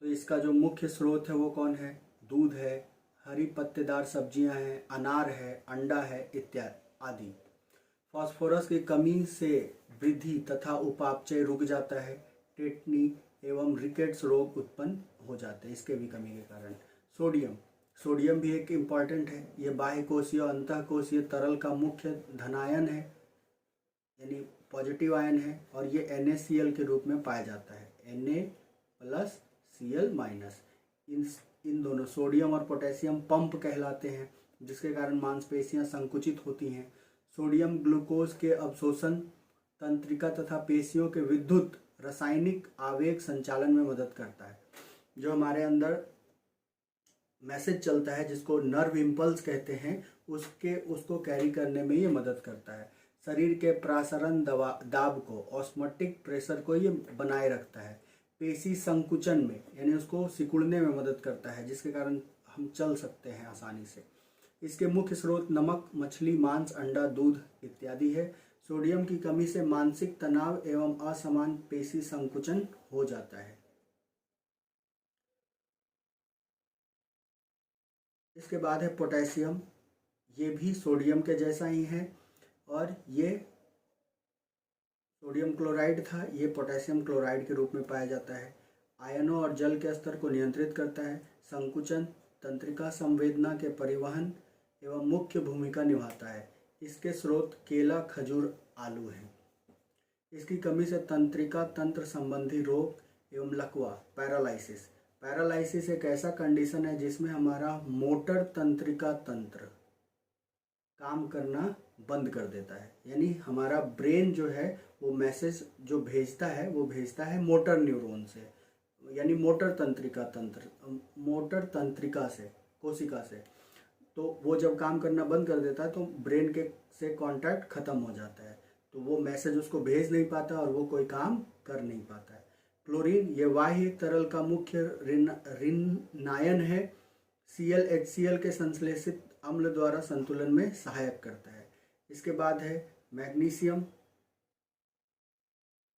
तो इसका जो मुख्य स्रोत है वो कौन है? दूध है, हरी पत्तेदार सब्जियां हैं, अनार है, अंडा है इत्यादि आदि। फास्फोरस की कमी से वृद्धि तथा उपापचय रुक जाता है। टेटनी एवं रिकेट्स रोग उत्पन्न हो जाते हैं इसके भी कमी के कारण। सोडियम, सोडियम भी एक इम्पॉर्टेंट है। ये बाह्य कोशीय और अंतःकोशीय तरल का मुख्य धनायन है, यानी पॉजिटिव आयन है और ये NaCl के रूप में पाया जाता है। Na+Cl-। इन दोनों सोडियम और पोटेशियम पंप कहलाते हैं जिसके कारण मांसपेशियां संकुचित होती हैं। सोडियम ग्लूकोज के अवशोषण, तंत्रिका तथा पेशियों के विद्युत रासायनिक आवेग संचालन में मदद करता है। जो हमारे अंदर मैसेज चलता है जिसको नर्व इम्पल्स कहते हैं उसको कैरी करने में ये मदद करता है। शरीर के प्रसारण दाब को, ऑस्मोटिक प्रेशर को ये बनाए रखता है। पेशी संकुचन में यानी उसको सिकुड़ने में मदद करता है जिसके कारण हम चल सकते हैं आसानी से। इसके मुख्य स्रोत नमक, मछली, मांस, अंडा, दूध इत्यादि है। सोडियम की कमी से मानसिक तनाव एवं असमान पेशी संकुचन हो जाता है। इसके बाद है पोटेशियम, ये भी सोडियम के जैसा ही है और ये सोडियम क्लोराइड था, ये पोटेशियम क्लोराइड के रूप में पाया जाता है। आयनों और जल के स्तर को नियंत्रित करता है। संकुचन, तंत्रिका संवेदना के परिवहन एवं मुख्य भूमिका निभाता है। इसके स्रोत केला, खजूर, आलू हैं। इसकी कमी से तंत्रिका तंत्र संबंधी रोग एवं लकवा, पैरालाइसिस। पैरालाइसिस एक ऐसा कंडीशन है जिसमें हमारा मोटर तंत्रिका तंत्र काम करना बंद कर देता है, यानी हमारा ब्रेन जो है वो मैसेज जो भेजता है वो भेजता है मोटर न्यूरॉन से, यानी मोटर तंत्रिका से, कोशिका से। तो वो जब काम करना बंद कर देता है तो ब्रेन के से कांटेक्ट खत्म हो जाता है, तो वो मैसेज उसको भेज नहीं पाता और वो कोई काम कर नहीं पाता है। क्लोरीन, ये बाह्य तरल का मुख्य ऋणायन है। ClHCl के संश्लेषित अम्ल द्वारा संतुलन में सहायक करता है। इसके बाद है मैग्नीशियम,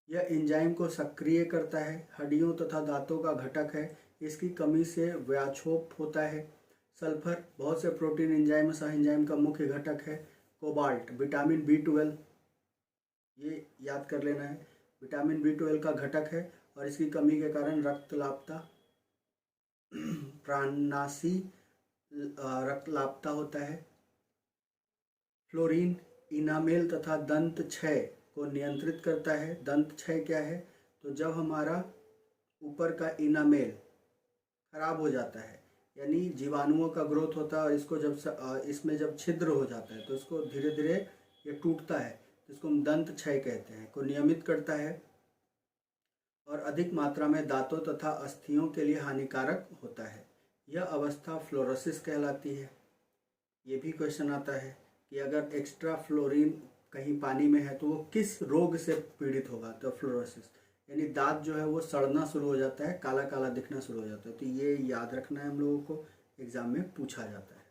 यह एंजाइम को सक्रिय करता है, हड्डियों तथा दांतों का घटक है। इसकी कमी से व्याक्षोभ होता है। सल्फर, बहुत से प्रोटीन एंजाइम सह एंजाइम का मुख्य घटक है। कोबाल्ट, विटामिन B12, ये याद कर लेना है, विटामिन B12 का घटक है और इसकी कमी के कारण रक्तलापता, प्राणनाशी रक्तलापता होता है। फ्लोरीन, इनामेल तथा दंत क्षय को नियंत्रित करता है। दंत क्षय क्या है? तो जब हमारा ऊपर का इनामेल खराब हो जाता है, यानी जीवाणुओं का ग्रोथ होता है और इसको जब इसमें जब छिद्र हो जाता है तो इसको धीरे धीरे ये टूटता है, तो इसको हम दंत क्षय कहते हैं, को नियमित करता है और अधिक मात्रा में दांतों तथा अस्थियों के लिए हानिकारक होता है। यह अवस्था फ्लोरोसिस कहलाती है। ये भी क्वेश्चन आता है कि अगर एक्स्ट्रा फ्लोरीन कहीं पानी में है तो वो किस रोग से पीड़ित होगा? तो फ्लोरोसिस, यानी दांत जो है वो सड़ना शुरू हो जाता है, काला काला दिखना शुरू हो जाता है। तो ये याद रखना है हम लोगों को, एग्जाम में पूछा जाता है।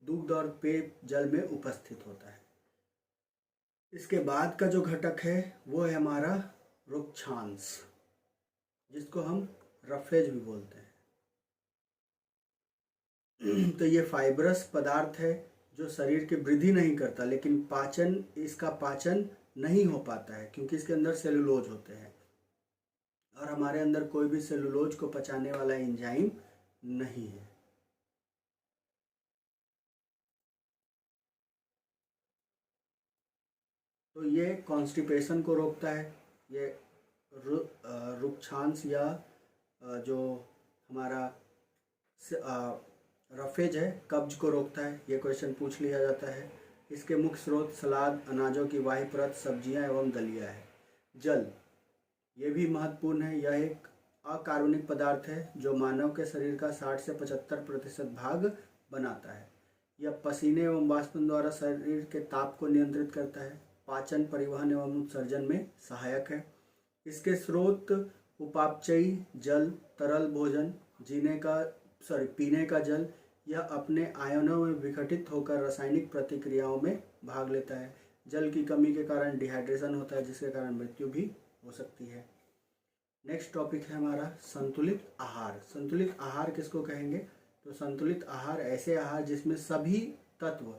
दूध और पेय जल में उपस्थित होता है। इसके बाद का जो घटक है वो है हमारा रुक्षांश, जिसको हम रफेज भी बोलते हैं। तो ये फाइब्रस पदार्थ है जो शरीर की वृद्धि नहीं करता, लेकिन इसका पाचन नहीं हो पाता है क्योंकि इसके अंदर सेलुलोज होते हैं और हमारे अंदर कोई भी सेलुलोज को पचाने वाला एंजाइम नहीं है। तो ये कॉन्स्टिपेशन को रोकता है। ये रुक्षांश या जो हमारा रफेज है, कब्ज को रोकता है। ये क्वेश्चन पूछ लिया जाता है। इसके मुख्य स्रोत सलाद, अनाजों की बाह्य परत, सब्जियां एवं दलिया है। जल, ये भी महत्वपूर्ण है। यह एक अकार्बनिक पदार्थ है जो मानव के शरीर का 60 से 75% भाग बनाता है। यह पसीने एवं वाष्पन द्वारा शरीर के ताप को नियंत्रित करता है। पाचन, परिवहन एवं उत्सर्जन में सहायक है। इसके स्रोत उपापचयी जल, तरल भोजन, पीने का जल। यह अपने आयनों में विघटित होकर रासायनिक प्रतिक्रियाओं में भाग लेता है। जल की कमी के कारण डिहाइड्रेशन होता है, जिसके कारण मृत्यु भी हो सकती है। नेक्स्ट टॉपिक है हमारा संतुलित आहार। संतुलित आहार किसको कहेंगे? तो संतुलित आहार ऐसे आहार जिसमें सभी तत्व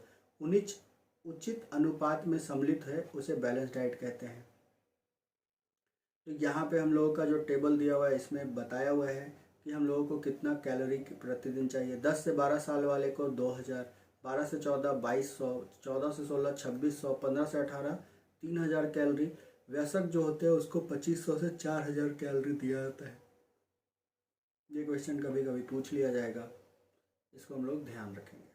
उचित अनुपात में सम्मिलित है, उसे बैलेंस डाइट कहते हैं। तो यहाँ पे हम लोगों का जो टेबल दिया हुआ है इसमें बताया हुआ है कि हम लोगों को कितना कैलोरी प्रतिदिन चाहिए। 10 से 12 साल वाले को 2000, 12 से 14 2200, 14 से 16 2600, 15 से 18 3000 कैलोरी। वयस्क जो होते हैं उसको 2500 से 4000 कैलोरी दिया जाता है। ये क्वेश्चन कभी कभी पूछ लिया जाएगा, इसको हम लोग ध्यान रखेंगे।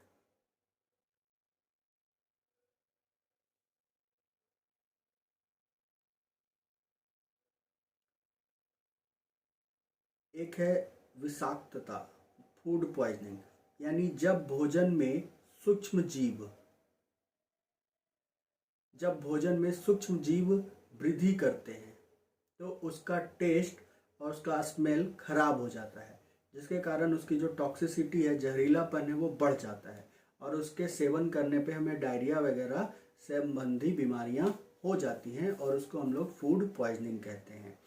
एक है विषाक्तता, फूड पॉइजनिंग, यानी जब भोजन में सूक्ष्म जीव वृद्धि करते हैं तो उसका टेस्ट और उसका स्मेल खराब हो जाता है, जिसके कारण उसकी जो टॉक्सिसिटी है, जहरीलापन है, वो बढ़ जाता है और उसके सेवन करने पे हमें डायरिया वगैरह संबंधी बीमारियां हो जाती हैं और उसको हम लोग फूड पॉइजनिंग कहते हैं।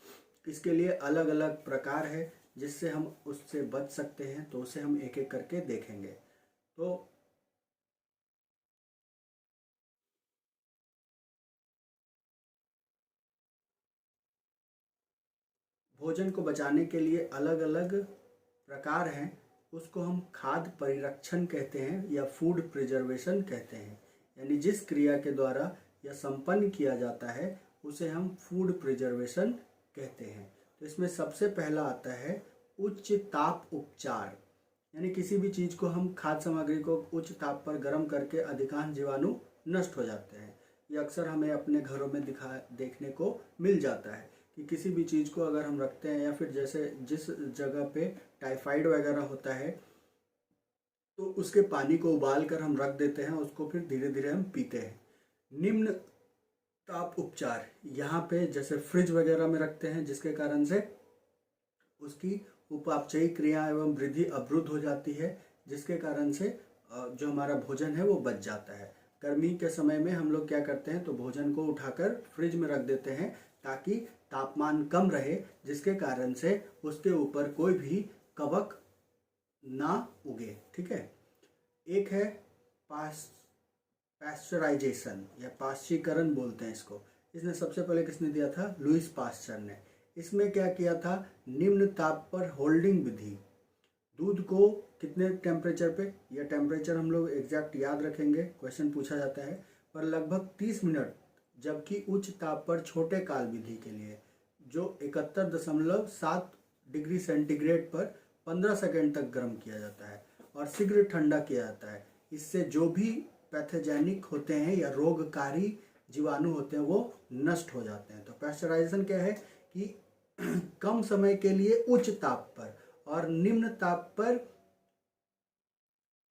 इसके लिए अलग अलग प्रकार है जिससे हम उससे बच सकते हैं, तो उसे हम एक एक करके देखेंगे। तो भोजन को बचाने के लिए अलग अलग प्रकार हैं, उसको हम खाद्य परिरक्षण कहते हैं या फूड प्रिजर्वेशन कहते हैं। यानी जिस क्रिया के द्वारा यह संपन्न किया जाता है उसे हम फूड प्रिजर्वेशन कहते हैं। तो इसमें सबसे पहला आता है उच्च ताप उपचार। यानी किसी भी चीज़ को हम खाद्य सामग्री को उच्च ताप पर गर्म करके अधिकांश जीवाणु नष्ट हो जाते हैं। ये अक्सर हमें अपने घरों में देखने को मिल जाता है कि किसी भी चीज़ को अगर हम रखते हैं या फिर जैसे जिस जगह पे टाइफाइड वगैरह होता है तो उसके पानी को उबाल कर हम रख देते हैं, उसको फिर धीरे धीरे हम पीते हैं। निम्न ताप उपचार, यहाँ पे जैसे फ्रिज वगैरह में रखते हैं, जिसके कारण से उसकी उपापचयी क्रिया एवं वृद्धि अवरुद्ध हो जाती है, जिसके कारण से जो हमारा भोजन है वो बच जाता है। गर्मी के समय में हम लोग क्या करते हैं, तो भोजन को उठाकर फ्रिज में रख देते हैं ताकि तापमान कम रहे, जिसके कारण से उसके ऊपर कोई भी कवक ना उगे। ठीक है। एक है पास्चराइजेशन या पाश्चीकरण बोलते हैं इसको। इसने सबसे पहले किसने दिया था? लुईस पास्चर ने। इसमें क्या किया था? निम्न ताप पर होल्डिंग विधि। दूध को कितने टेम्परेचर पे, यह टेम्परेचर हम लोग एग्जैक्ट याद रखेंगे, क्वेश्चन पूछा जाता है, पर लगभग 30 मिनट, जबकि उच्च ताप पर छोटे काल विधि के लिए जो 71.7 डिग्री सेंटीग्रेड पर 15 सेकेंड तक गर्म किया जाता है और शीघ्र ठंडा किया जाता है। इससे जो भी पैथोजेनिक होते हैं या रोगकारी जीवाणु होते हैं वो नष्ट हो जाते हैं। तो पैस्चराइजेशन क्या है कि कम समय के लिए उच्च ताप पर और निम्न ताप पर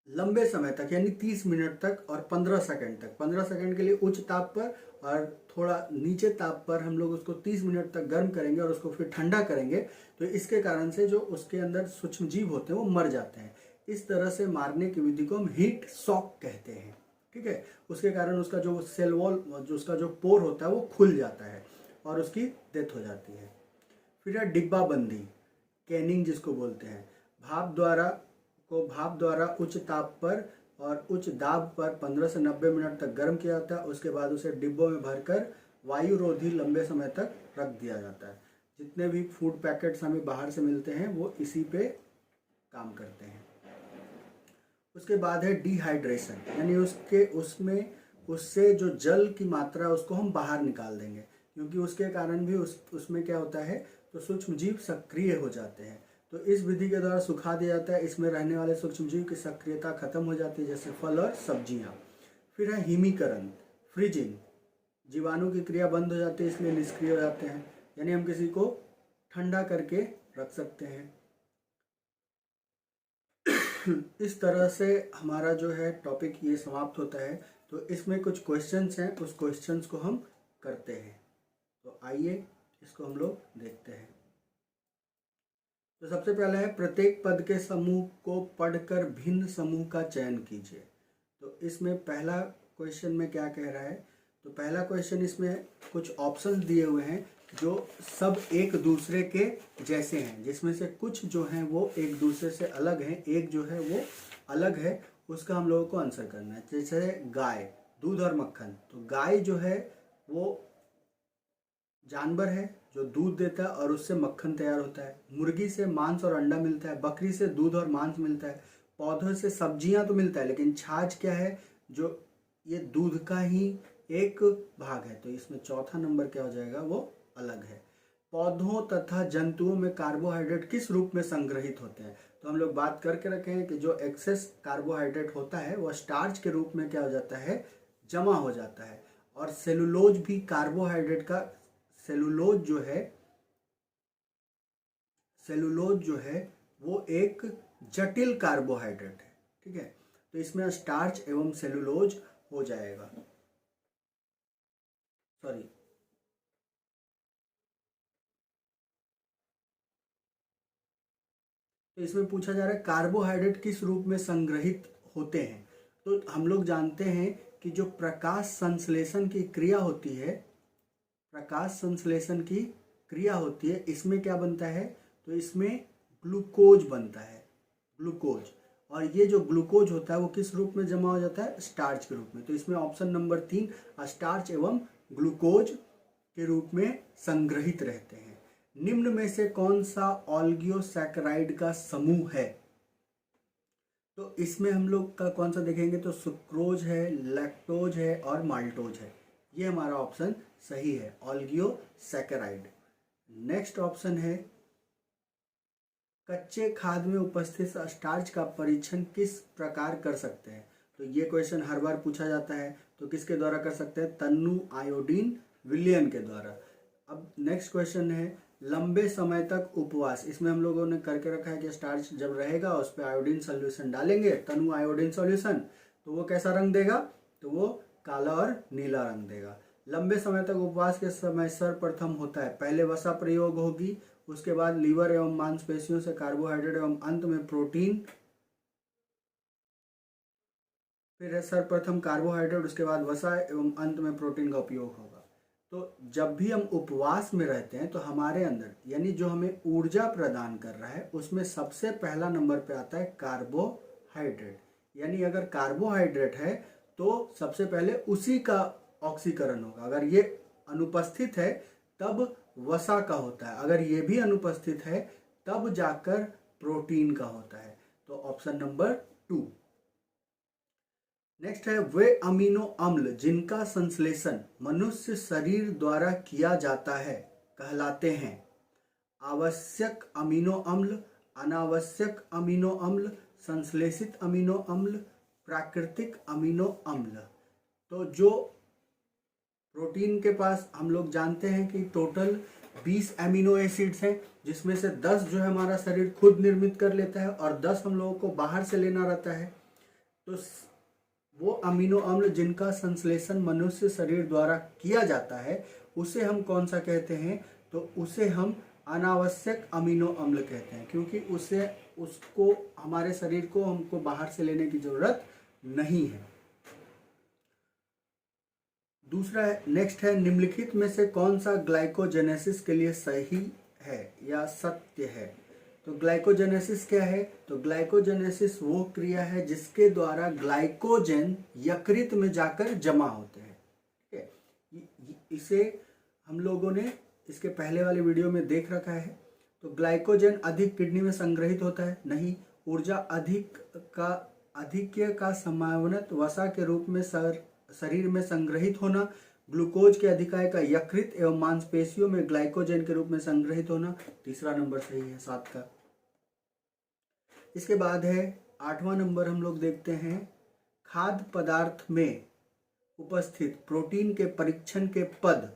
लंबे समय तक, यानी 30 मिनट तक और 15 सेकंड तक। 15 सेकंड के लिए उच्च ताप पर और थोड़ा नीचे ताप पर हम लोग उसको 30 मिनट तक गर्म करेंगे और उसको फिर ठंडा करेंगे, तो इसके कारण से जो उसके अंदर सूक्ष्म जीव होते हैं वो मर जाते हैं। इस तरह से मारने की विधि को हम हीट शॉक कहते हैं। ठीक है। उसके कारण उसका जो सेल वॉल, जो उसका जो पोर होता है वो खुल जाता है और उसकी डेथ हो जाती है। फिर है डिब्बा बंदी, कैनिंग जिसको बोलते हैं। भाप द्वारा उच्च ताप पर और उच्च दाब पर 15 से 90 मिनट तक गर्म किया जाता है। उसके बाद उसे डिब्बों में भरकर वायुरोधी लंबे समय तक रख दिया जाता है। जितने भी फूड पैकेट्स हमें बाहर से मिलते हैं वो इसी पे काम करते हैं। उसके बाद है डिहाइड्रेशन, यानी उससे जो जल की मात्रा उसको हम बाहर निकाल देंगे, क्योंकि उसके कारण भी उसमें क्या होता है, तो सूक्ष्म जीव सक्रिय हो जाते हैं। तो इस विधि के द्वारा सुखा दिया जाता है, इसमें रहने वाले सूक्ष्म जीव की सक्रियता खत्म हो जाती है, जैसे फल और सब्जियां। फिर है हिमीकरण, फ्रीजिंग, जीवाणु की क्रिया बंद हो जाती है इसलिए निष्क्रिय हो जाते हैं, यानी हम किसी को ठंडा करके रख सकते हैं। इस तरह से हमारा जो है टॉपिक ये समाप्त होता है। तो इसमें कुछ क्वेश्चंस हैं, उस क्वेश्चंस को हम करते हैं। तो आइए इसको हम लोग देखते हैं। तो सबसे पहला है, प्रत्येक पद के समूह को पढ़कर भिन्न समूह का चयन कीजिए। तो इसमें पहला क्वेश्चन में क्या कह रहा है, तो पहला क्वेश्चन इसमें कुछ ऑप्शंस दिए हुए हैं जो सब एक दूसरे के जैसे हैं, जिसमें से कुछ जो हैं वो एक दूसरे से अलग हैं, एक जो है वो अलग है, उसका हम लोगों को आंसर करना है। जैसे गाय, दूध और मक्खन। तो गाय जो है वो जानवर है जो दूध देता है और उससे मक्खन तैयार होता है। मुर्गी से मांस और अंडा मिलता है। बकरी से दूध और मांस मिलता है। पौधों से सब्जियां तो मिलता है, लेकिन छाछ क्या है, जो ये दूध का ही एक भाग है। तो इसमें चौथा नंबर क्या हो जाएगा, वो अलग है। पौधों तथा जंतुओं में कार्बोहाइड्रेट किस रूप में संग्रहित होते हैं। तो हम लोग बात करके रखे हैं कि जो एक्सेस कार्बोहाइड्रेट होता है वह स्टार्च के रूप में क्या हो जाता है, जमा हो जाता है। और सेलुलोज भी कार्बोहाइड्रेट का, सेलुलोज जो है वो एक जटिल कार्बोहाइड्रेट है, ठीक है। तो इसमें स्टार्च एवं सेलुलोज हो जाएगा, सॉरी। तो इसमें पूछा जा रहा है कार्बोहाइड्रेट किस रूप में संग्रहित होते हैं। तो हम लोग जानते हैं कि जो प्रकाश संश्लेषण की क्रिया होती है, इसमें क्या बनता है, तो इसमें ग्लूकोज बनता है, ग्लूकोज। और ये जो ग्लूकोज होता है वो किस रूप में जमा हो जाता है, स्टार्च के रूप में। तो इसमें ऑप्शन नंबर 3 स्टार्च एवं ग्लूकोज के रूप में संग्रहित रहते हैं। निम्न में से कौन सा ऑलिगोसैकेराइड का समूह है। तो इसमें हम लोग का कौन सा देखेंगे, तो सुक्रोज है, लैक्टोज है और माल्टोज है। ये हमारा ऑप्शन सही है, ऑलिगोसैकेराइड। नेक्स्ट ऑप्शन है, कच्चे खाद्य में उपस्थित स्टार्च का परीक्षण किस प्रकार कर सकते हैं। तो ये क्वेश्चन हर बार पूछा जाता है, तो किसके द्वारा कर सकते हैं, तन्नु आयोडीन विलियन के द्वारा। अब नेक्स्ट क्वेश्चन है, लंबे समय तक उपवास। इसमें हम लोगों ने करके रखा है कि स्टार्च जब रहेगा उस पर आयोडीन सोल्यूशन डालेंगे, तनु आयोडीन सोल्यूशन, तो वो कैसा रंग देगा, तो वो काला और नीला रंग देगा। लंबे समय तक उपवास के समय सर्वप्रथम होता है, पहले वसा प्रयोग होगी, उसके बाद लीवर एवं मांसपेशियों से कार्बोहाइड्रेट एवं अंत में प्रोटीन, फिर है सर्वप्रथम कार्बोहाइड्रेट, उसके बाद वसा एवं अंत में प्रोटीन का उपयोग होगा। तो जब भी हम उपवास में रहते हैं तो हमारे अंदर, यानी जो हमें ऊर्जा प्रदान कर रहा है, उसमें सबसे पहला नंबर पे आता है कार्बोहाइड्रेट। यानी अगर कार्बोहाइड्रेट है तो सबसे पहले उसी का ऑक्सीकरण होगा। अगर ये अनुपस्थित है तब वसा का होता है, अगर ये भी अनुपस्थित है तब जाकर प्रोटीन का होता है। तो ऑप्शन नंबर 2। नेक्स्ट है, वे अमीनो अम्ल जिनका संश्लेषण मनुष्य शरीर द्वारा किया जाता है कहलाते हैं आवश्यक अमीनो अम्ल, अनावश्यक अमीनो अम्ल, संश्लेषित अमीनो अम्ल, प्राकृतिक अमीनो अम्ल। तो जो प्रोटीन के पास हम लोग जानते हैं कि टोटल 20 अमीनो एसिड्स हैं, जिसमें से 10 जो है हमारा शरीर खुद निर्मित कर लेता है और 10 हम लोगों को बाहर से लेना रहता है। तो वो अमीनो अम्ल जिनका संश्लेषण मनुष्य शरीर द्वारा किया जाता है उसे हम कौन सा कहते हैं, तो उसे हम अनावश्यक अमीनो अम्ल कहते हैं, क्योंकि उसको हमारे शरीर को हमको बाहर से लेने की जरूरत नहीं है। दूसरा है, नेक्स्ट है, निम्नलिखित में से कौन सा ग्लाइकोजेनेसिस के लिए सही है या सत्य है। तो ग्लाइकोजेनेसिस क्या है? तो ग्लाइकोजेनेसिस वो क्रिया है जिसके द्वारा ग्लाइकोजन यकृत में जाकर जमा होते हैं। ठीक है, इसे हम लोगों ने इसके पहले वाले वीडियो में देख रखा है। तो ग्लाइकोजन अधिक किडनी में संग्रहित होता है? नहीं। ऊर्जा अधिक्य का समावनत वसा के रूप में शरीर में संग्रहित होना, ग्लूकोज के अधिकाय का यकृत एवं मांसपेशियों में ग्लाइकोजन के रूप में संग्रहित होना। तीसरा नंबर सही है 7 का। इसके बाद है 8वां नंबर, हम लोग देखते हैं खाद्य पदार्थ में उपस्थित प्रोटीन के परीक्षण के पद।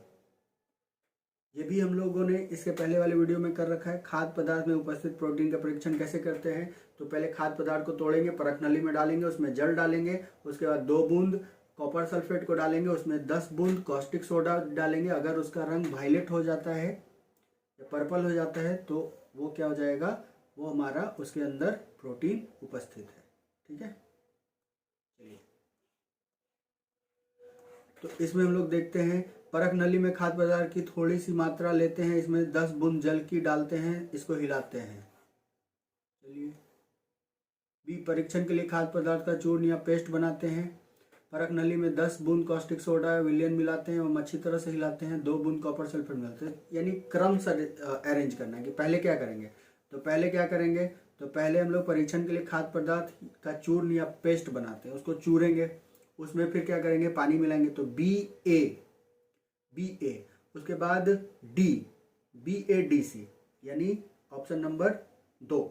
ये भी हम लोगों ने इसके पहले वाले वीडियो में कर रखा है। खाद्य पदार्थ में उपस्थित प्रोटीन का परीक्षण कैसे करते हैं? तो पहले खाद्य पदार्थ को तोड़ेंगे, परख नली में डालेंगे, उसमें जल डालेंगे, उसके बाद 2 बूंद कॉपर सल्फेट को डालेंगे, उसमें 10 बूंद कॉस्टिक सोडा डालेंगे। अगर उसका रंग वायलेट हो जाता है या पर्पल हो जाता है तो वो क्या हो जाएगा? वो हमारा उसके अंदर प्रोटीन उपस्थित है। ठीक है, चलिए तो इसमें हम लोग देखते हैं परख नली में खाद्य पदार्थ की थोड़ी सी मात्रा लेते हैं, इसमें 10 बूंद जल की डालते हैं, इसको हिलाते हैं। चलिए बी, परीक्षण के लिए खाद्य पदार्थ का चूर्ण या पेस्ट बनाते हैं। परख नली में 10 बूंद कॉस्टिक सोडा विलियन मिलाते हैं और अच्छी तरह से हिलाते हैं। 2 बूंद कॉपर सल्फेट मिलाते हैं। यानी क्रम से अरेंज करना है कि पहले क्या करेंगे। तो पहले हम लोग परीक्षण के लिए खाद्य पदार्थ का चूर्ण या पेस्ट बनाते हैं, उसको चूरेंगे, उसमें फिर क्या करेंगे? पानी मिलाएंगे। तो बी ए, उसके बाद BADC, यानी ऑप्शन नंबर 2।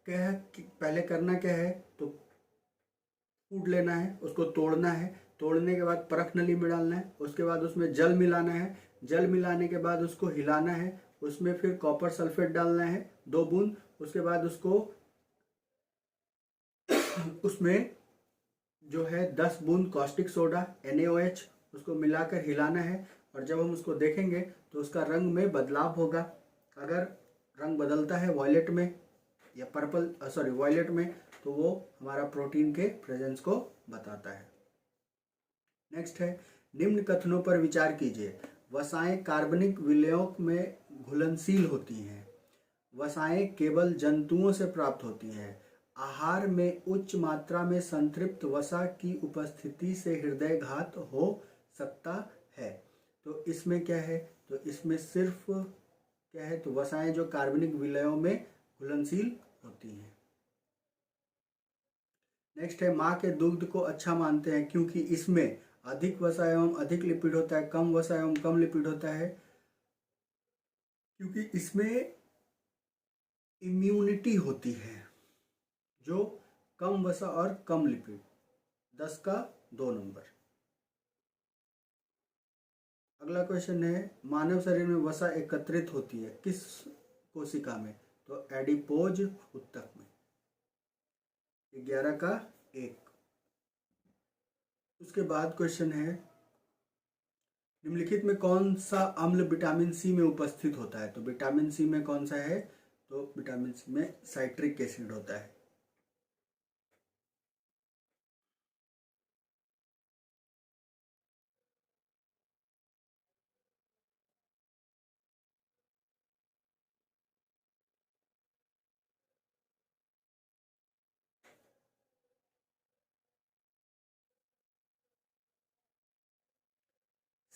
क्या है कि पहले करना क्या है? तो कूट लेना है, उसको तोड़ना है, तोड़ने के बाद परख नली में डालना है, उसके बाद उसमें जल मिलाना है, जल मिलाने के बाद उसको हिलाना है, उसमें फिर कॉपर सल्फेट डालना है 2 बूंद, उसके बाद उसको उसमें जो है 10 बूंद कॉस्टिक सोडा NaOH उसको मिलाकर हिलाना है। और जब हम उसको देखेंगे तो उसका रंग में बदलाव होगा। अगर रंग बदलता है वॉयलेट में या वॉयलेट में, तो वो हमारा प्रोटीन के प्रेजेंस को बताता है। नेक्स्ट है निम्न कथनों पर विचार कीजिए। वसाएं कार्बनिक विलयक में घुलनशील होती हैं। वसाएं केवल जंतुओं से प्राप्त होती हैं। आहार में उच्च मात्रा में संतृप्त वसा की उपस्थिति से हृदयघात हो सकता है। तो इसमें क्या है? तो इसमें सिर्फ क्या है? तो वसाएं जो कार्बनिक विलयों में घुलनशील होती हैं। नेक्स्ट है माँ के दूध को अच्छा मानते हैं क्योंकि इसमें अधिक वसा एवं अधिक लिपिड होता है, कम वसा एवं कम लिपिड होता है। क्योंकि इसमें इम्यूनिटी होती है, जो कम वसा और कम लिपिड। 10 का 2 नंबर। अगला क्वेश्चन है मानव शरीर में वसा एकत्रित होती है किस कोशिका में? तो एडिपोज ऊतक में। 11 का 1। उसके बाद क्वेश्चन है निम्नलिखित में कौन सा अम्ल विटामिन सी में उपस्थित होता है? तो विटामिन सी में कौन सा है? तो विटामिन सी में साइट्रिक एसिड होता है।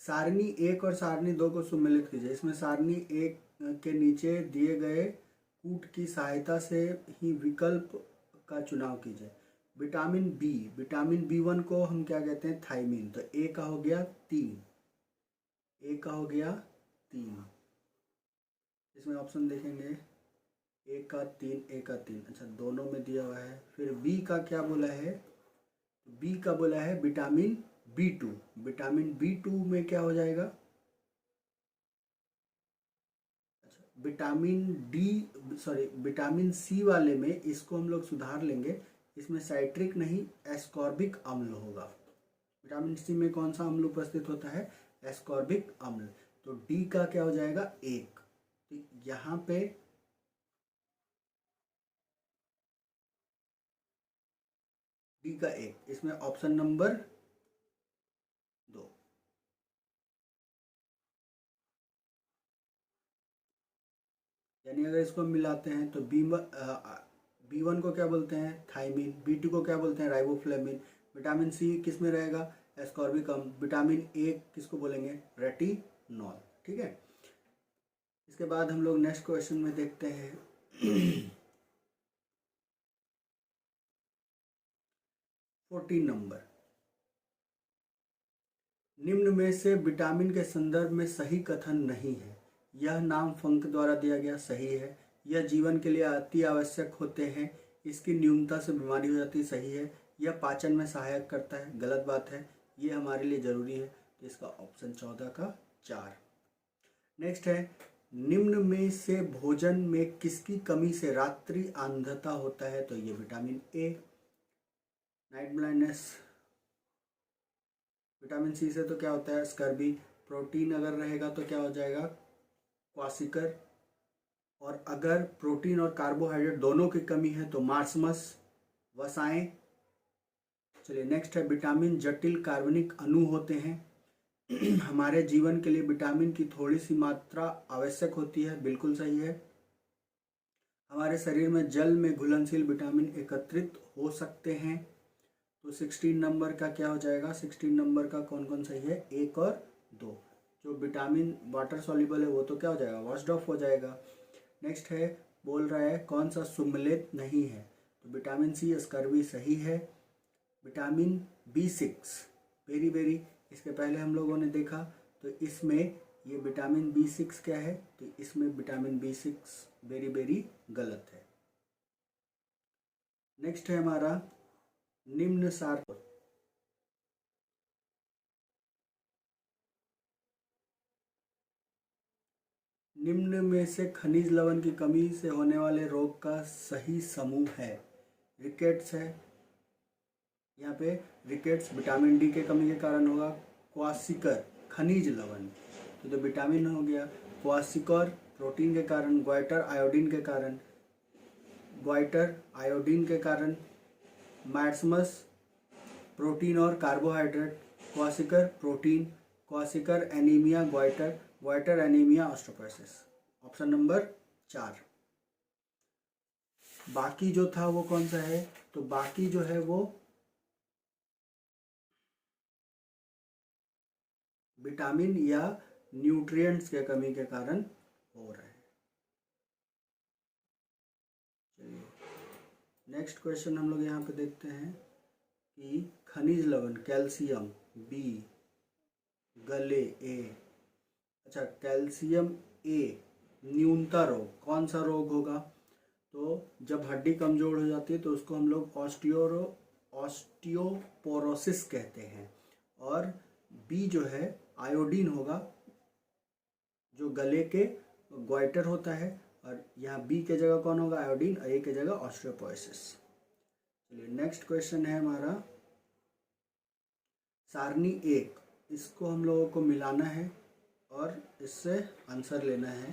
सारणी 1 और सारणी 2 को सम्मिलित कीजिए। इसमें सारणी 1 के नीचे दिए गए कूट की सहायता से ही विकल्प का चुनाव कीजिए। विटामिन B1 को हम क्या कहते हैं? थायमीन। तो ए का हो गया 3। इसमें ऑप्शन देखेंगे ए का 3। अच्छा, दोनों में दिया हुआ है। फिर बी का क्या बोला है? बी का बोला है विटामिन B2। विटामिन B2 में क्या हो जाएगा? अच्छा, विटामिन सी वाले में इसको हम लोग सुधार लेंगे। इसमें साइट्रिक नहीं, एस्कॉर्बिक अम्ल होगा। विटामिन सी में कौन सा अम्ल उपस्थित होता है? एस्कॉर्बिक अम्ल। तो डी का क्या हो जाएगा? 1। तो यहाँ पे डी का 1, इसमें ऑप्शन नंबर 2। यानी अगर इसको हम मिलाते हैं तो B1 को क्या बोलते हैं, थायमिन। B2 को क्या बोलते हैं, राइबोफ्लेविन। विटामिन सी किस में रहेगा, एस्कॉर्बिकम। विटामिन ए किसको बोलेंगे, रेटिनॉल। ठीक है। इसके बाद हम लोग नेक्स्ट क्वेश्चन में देखते हैं 14 नंबर। निम्न में से विटामिन के संदर्भ में सही कथन नहीं है। यह नाम फंक द्वारा दिया गया, सही है। यह जीवन के लिए अति आवश्यक होते हैं, इसकी न्यूनता से बीमारी हो जाती है, सही है। यह पाचन में सहायक करता है, गलत बात है। ये हमारे लिए जरूरी है, तो इसका ऑप्शन 14 का 4। नेक्स्ट है, निम्न में से भोजन में किसकी कमी से रात्रि अंधता होता है, तो ये vitamin A, night blindness. Vitamin C से तो क्या होता है, स्कर्बी। प्रोटीन अगर रहेगा तो क्या हो जाएगा, क्वासिकर। और अगर प्रोटीन और कार्बोहाइड्रेट दोनों की कमी है तो मार्समस, वसाएं। चलिए नेक्स्ट है, विटामिन जटिल कार्बनिक अणु होते हैं। हमारे जीवन के लिए विटामिन की थोड़ी सी मात्रा आवश्यक होती है, बिल्कुल सही है। हमारे शरीर में जल में घुलनशील विटामिन एकत्रित हो सकते हैं, तो 16 नंबर का क्या हो जाएगा, 16 नंबर का कौन कौन सही है, 1 और 2। जो विटामिन वाटर सॉल्युबल है वो तो क्या हो जाएगा, वॉश्ड ऑफ हो जाएगा। नेक्स्ट है, बोल रहा है कौन सा सुमेलित नहीं है, तो विटामिन सी, स्कर्वी सही है। विटामिन B6 वेरी वेरी, इसके पहले हम लोगों ने देखा, तो इसमें ये विटामिन B6 क्या है, तो इसमें विटामिन B6 वेरी वेरी गलत है। नेक्स्ट है हमारा निम्न सार। निम्न में से खनिज लवण की कमी से होने वाले रोग का सही समूह है, रिकेट्स है। यहाँ पे रिकेट्स विटामिन डी के कमी के कारण होगा। क्वासिकर खनिज लवण, तो विटामिन हो गया। क्वासिकर प्रोटीन के कारण। ग्वाइटर आयोडीन के कारण, ग्वाइटर आयोडीन के कारण। मार्समस प्रोटीन और carbohydrate. Kwashiorkor protein. Kwashiorkor anaemia, goitre, goitre anaemia, osteoporosis. Option number 4। बाकी जो था वो कौन सा है, तो बाकी जो है वो विटामिन या न्यूट्रिएंट्स के कमी के कारण हो रहा है। चलिए नेक्स्ट क्वेश्चन हम लोग यहाँ पे देखते हैं कि खनिज लवण कैल्शियम बी, गले ए। अच्छा, कैल्शियम ए न्यूनता रोग, कौन सा रोग होगा, तो जब हड्डी कमजोर हो जाती है तो उसको हम लोग ऑस्टियोपोरोसिस कहते हैं। और बी जो है आयोडीन होगा, जो गले के ग्वाइटर होता है। और यहाँ बी के जगह कौन होगा, आयोडीन, और ए के जगह ऑस्टियोपोरोसिस। चलिए नेक्स्ट क्वेश्चन है हमारा सारणी 1। इसको हम लोगों को मिलाना है और इससे आंसर लेना है।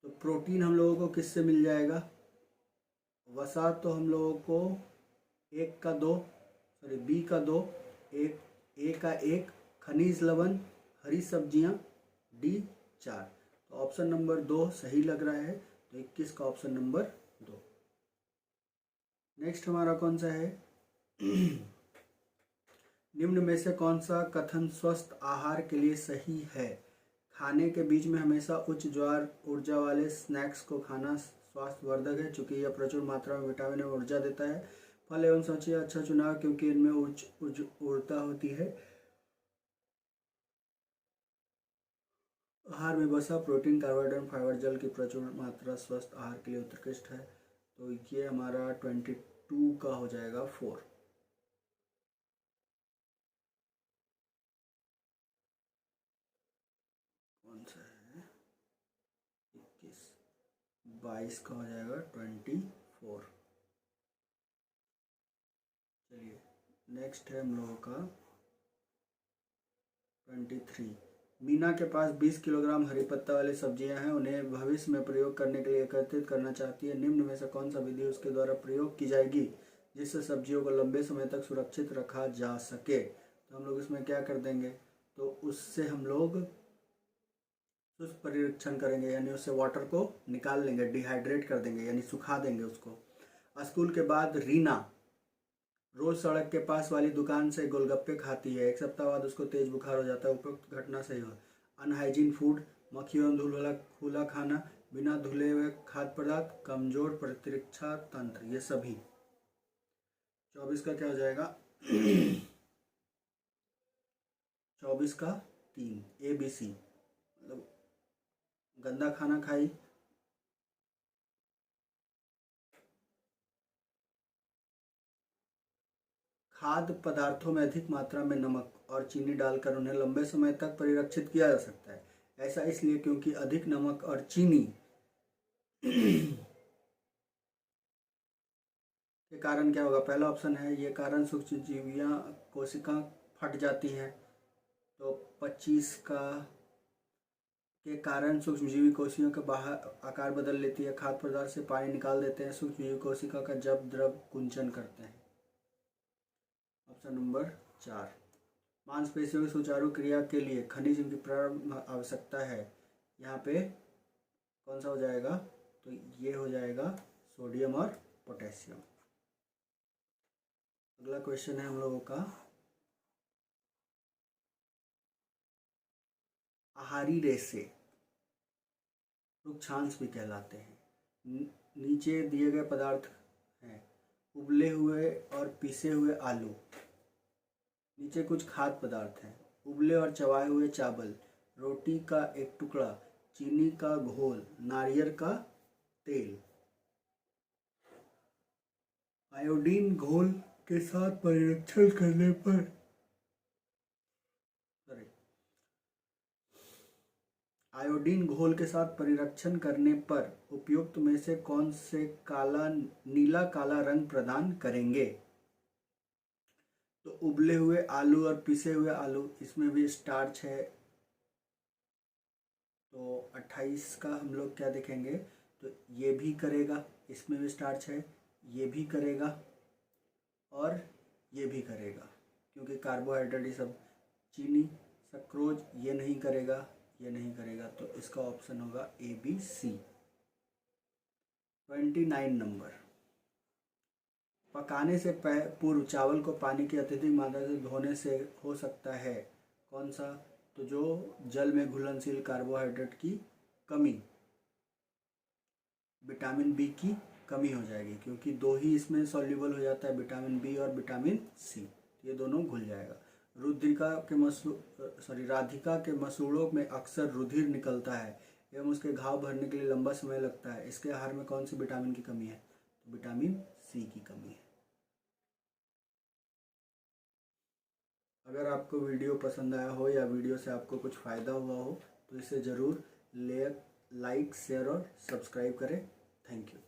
तो प्रोटीन हम लोगों को किससे मिल जाएगा, वसा तो हम लोगों को 1 का 2, सॉरी बी का 2, एक ए का 1, खनिज लवण, हरी सब्जियां डी 4। तो ऑप्शन नंबर 2 सही लग रहा है, तो 21 का ऑप्शन नंबर 2। नेक्स्ट हमारा कौन सा है निम्न में से कौन सा कथन स्वस्थ आहार के लिए सही है। खाने के बीच में हमेशा उच्च ज्वार ऊर्जा वाले स्नैक्स को खाना स्वास्थ्यवर्धक है, चूँकि यह प्रचुर मात्रा में विटामिन और ऊर्जा देता है। फल एवं सब्जियां अच्छा चुनाव, क्योंकि इनमें उच्च ऊर्जा होती है। आहार में वसा, प्रोटीन, कार्बोहाइड्रेट, फाइबर, जल की प्रचुर मात्रा स्वस्थ आहार के लिए उत्कृष्ट है। तो ये हमारा 22 का हो जाएगा 4। कौन सा है, 21, 22 का हो जाएगा 24। चलिए नेक्स्ट है हम लोगों का 23। मीना के पास 20 किलोग्राम हरी पत्ता वाली सब्जियां हैं, उन्हें भविष्य में प्रयोग करने के लिए एकत्रित करना चाहती है। निम्न में से कौन सा विधि उसके द्वारा प्रयोग की जाएगी जिससे सब्जियों को लंबे समय तक सुरक्षित रखा जा सके। तो हम लोग इसमें क्या कर देंगे, तो उससे हम लोग शुष्क परीक्षण करेंगे, यानी उससे वाटर को निकाल लेंगे, डिहाइड्रेट कर देंगे, यानी सुखा देंगे उसको। स्कूल के बाद रीना रोज सड़क के पास वाली दुकान से गोलगप्पे खाती है। एक सप्ताह बाद उसको तेज बुखार हो जाता है। उपयुक्त घटना सही हो। अनहाइजीन फूड, मक्खियों धूल वाला खुला खाना, बिना धुले हुए खाद्य पदार्थ, कमजोर प्रतिरक्षा तंत्र, ये सभी। 24 का क्या हो जाएगा? 24 का 3, ABC, मतलब गंदा खाना खाई, खाद्य पदार्थों में अधिक मात्रा में नमक और चीनी डालकर उन्हें लंबे समय तक परिरक्षित किया जा सकता है। ऐसा इसलिए क्योंकि अधिक नमक और चीनी के कारण क्या होगा? पहला ऑप्शन है, ये कारण सूक्ष्मजीवियां कोशिका फट जाती हैं। तो 25 का के कारण सूक्ष्मजीवी कोशिकाओं के बाहर आकार बदल लेती है। खाद्य पदार्थ से पानी निकाल देते हैं। सूक्ष्मजीवी कोशिका का जब द्रव कुंचन करते हैं। Option number 4। मांसपेशियों की सुचारू क्रिया के लिए खनिज की प्रारंभ आवश्यकता है। यहाँ पे कौन सा हो जाएगा? तो ये हो जाएगा सोडियम और पोटेशियम। अगला क्वेश्चन है हम लोगों का, आहारी रेशे रुक्षांश भी कहलाते हैं। नीचे दिए गए पदार्थ हैं, उबले हुए और पिसे हुए आलू। नीचे कुछ खाद्य पदार्थ हैं, उबले और चबाए हुए चावल, रोटी का एक टुकड़ा, चीनी का घोल, नारियल का तेल। आयोडीन घोल के साथ परीक्षण करने पर आयोडीन घोल के साथ परीक्षण करने पर उपयुक्त में से कौन से नीला काला रंग प्रदान करेंगे? तो उबले हुए आलू और पिसे हुए आलू, इसमें भी स्टार्च है। तो 28 का हम लोग क्या देखेंगे? तो ये भी करेगा, इसमें भी स्टार्च है, ये भी करेगा और ये भी करेगा, क्योंकि कार्बोहाइड्रेट ये सब। चीनी, सक्रोज ये नहीं करेगा, ये नहीं करेगा। तो इसका ऑप्शन होगा ABC। 29 नंबर, पकाने से पूर्व चावल को पानी की अत्यधिक मात्रा से धोने से हो सकता है कौन सा? तो जो जल में घुलनशील कार्बोहाइड्रेट की कमी, विटामिन बी की कमी हो जाएगी, क्योंकि दो ही इसमें सॉल्युबल हो जाता है, विटामिन बी और विटामिन सी, ये दोनों घुल जाएगा। राधिका के मसूड़ों में अक्सर रुधिर निकलता है एवं उसके घाव भरने के लिए लंबा समय लगता है। इसके आहार में कौन सी विटामिन की कमी है? तो विटामिन सी की कमी है। अगर आपको वीडियो पसंद आया हो या वीडियो से आपको कुछ फ़ायदा हुआ हो तो इसे ज़रूर लाइक, शेयर और सब्सक्राइब करें। Thank you.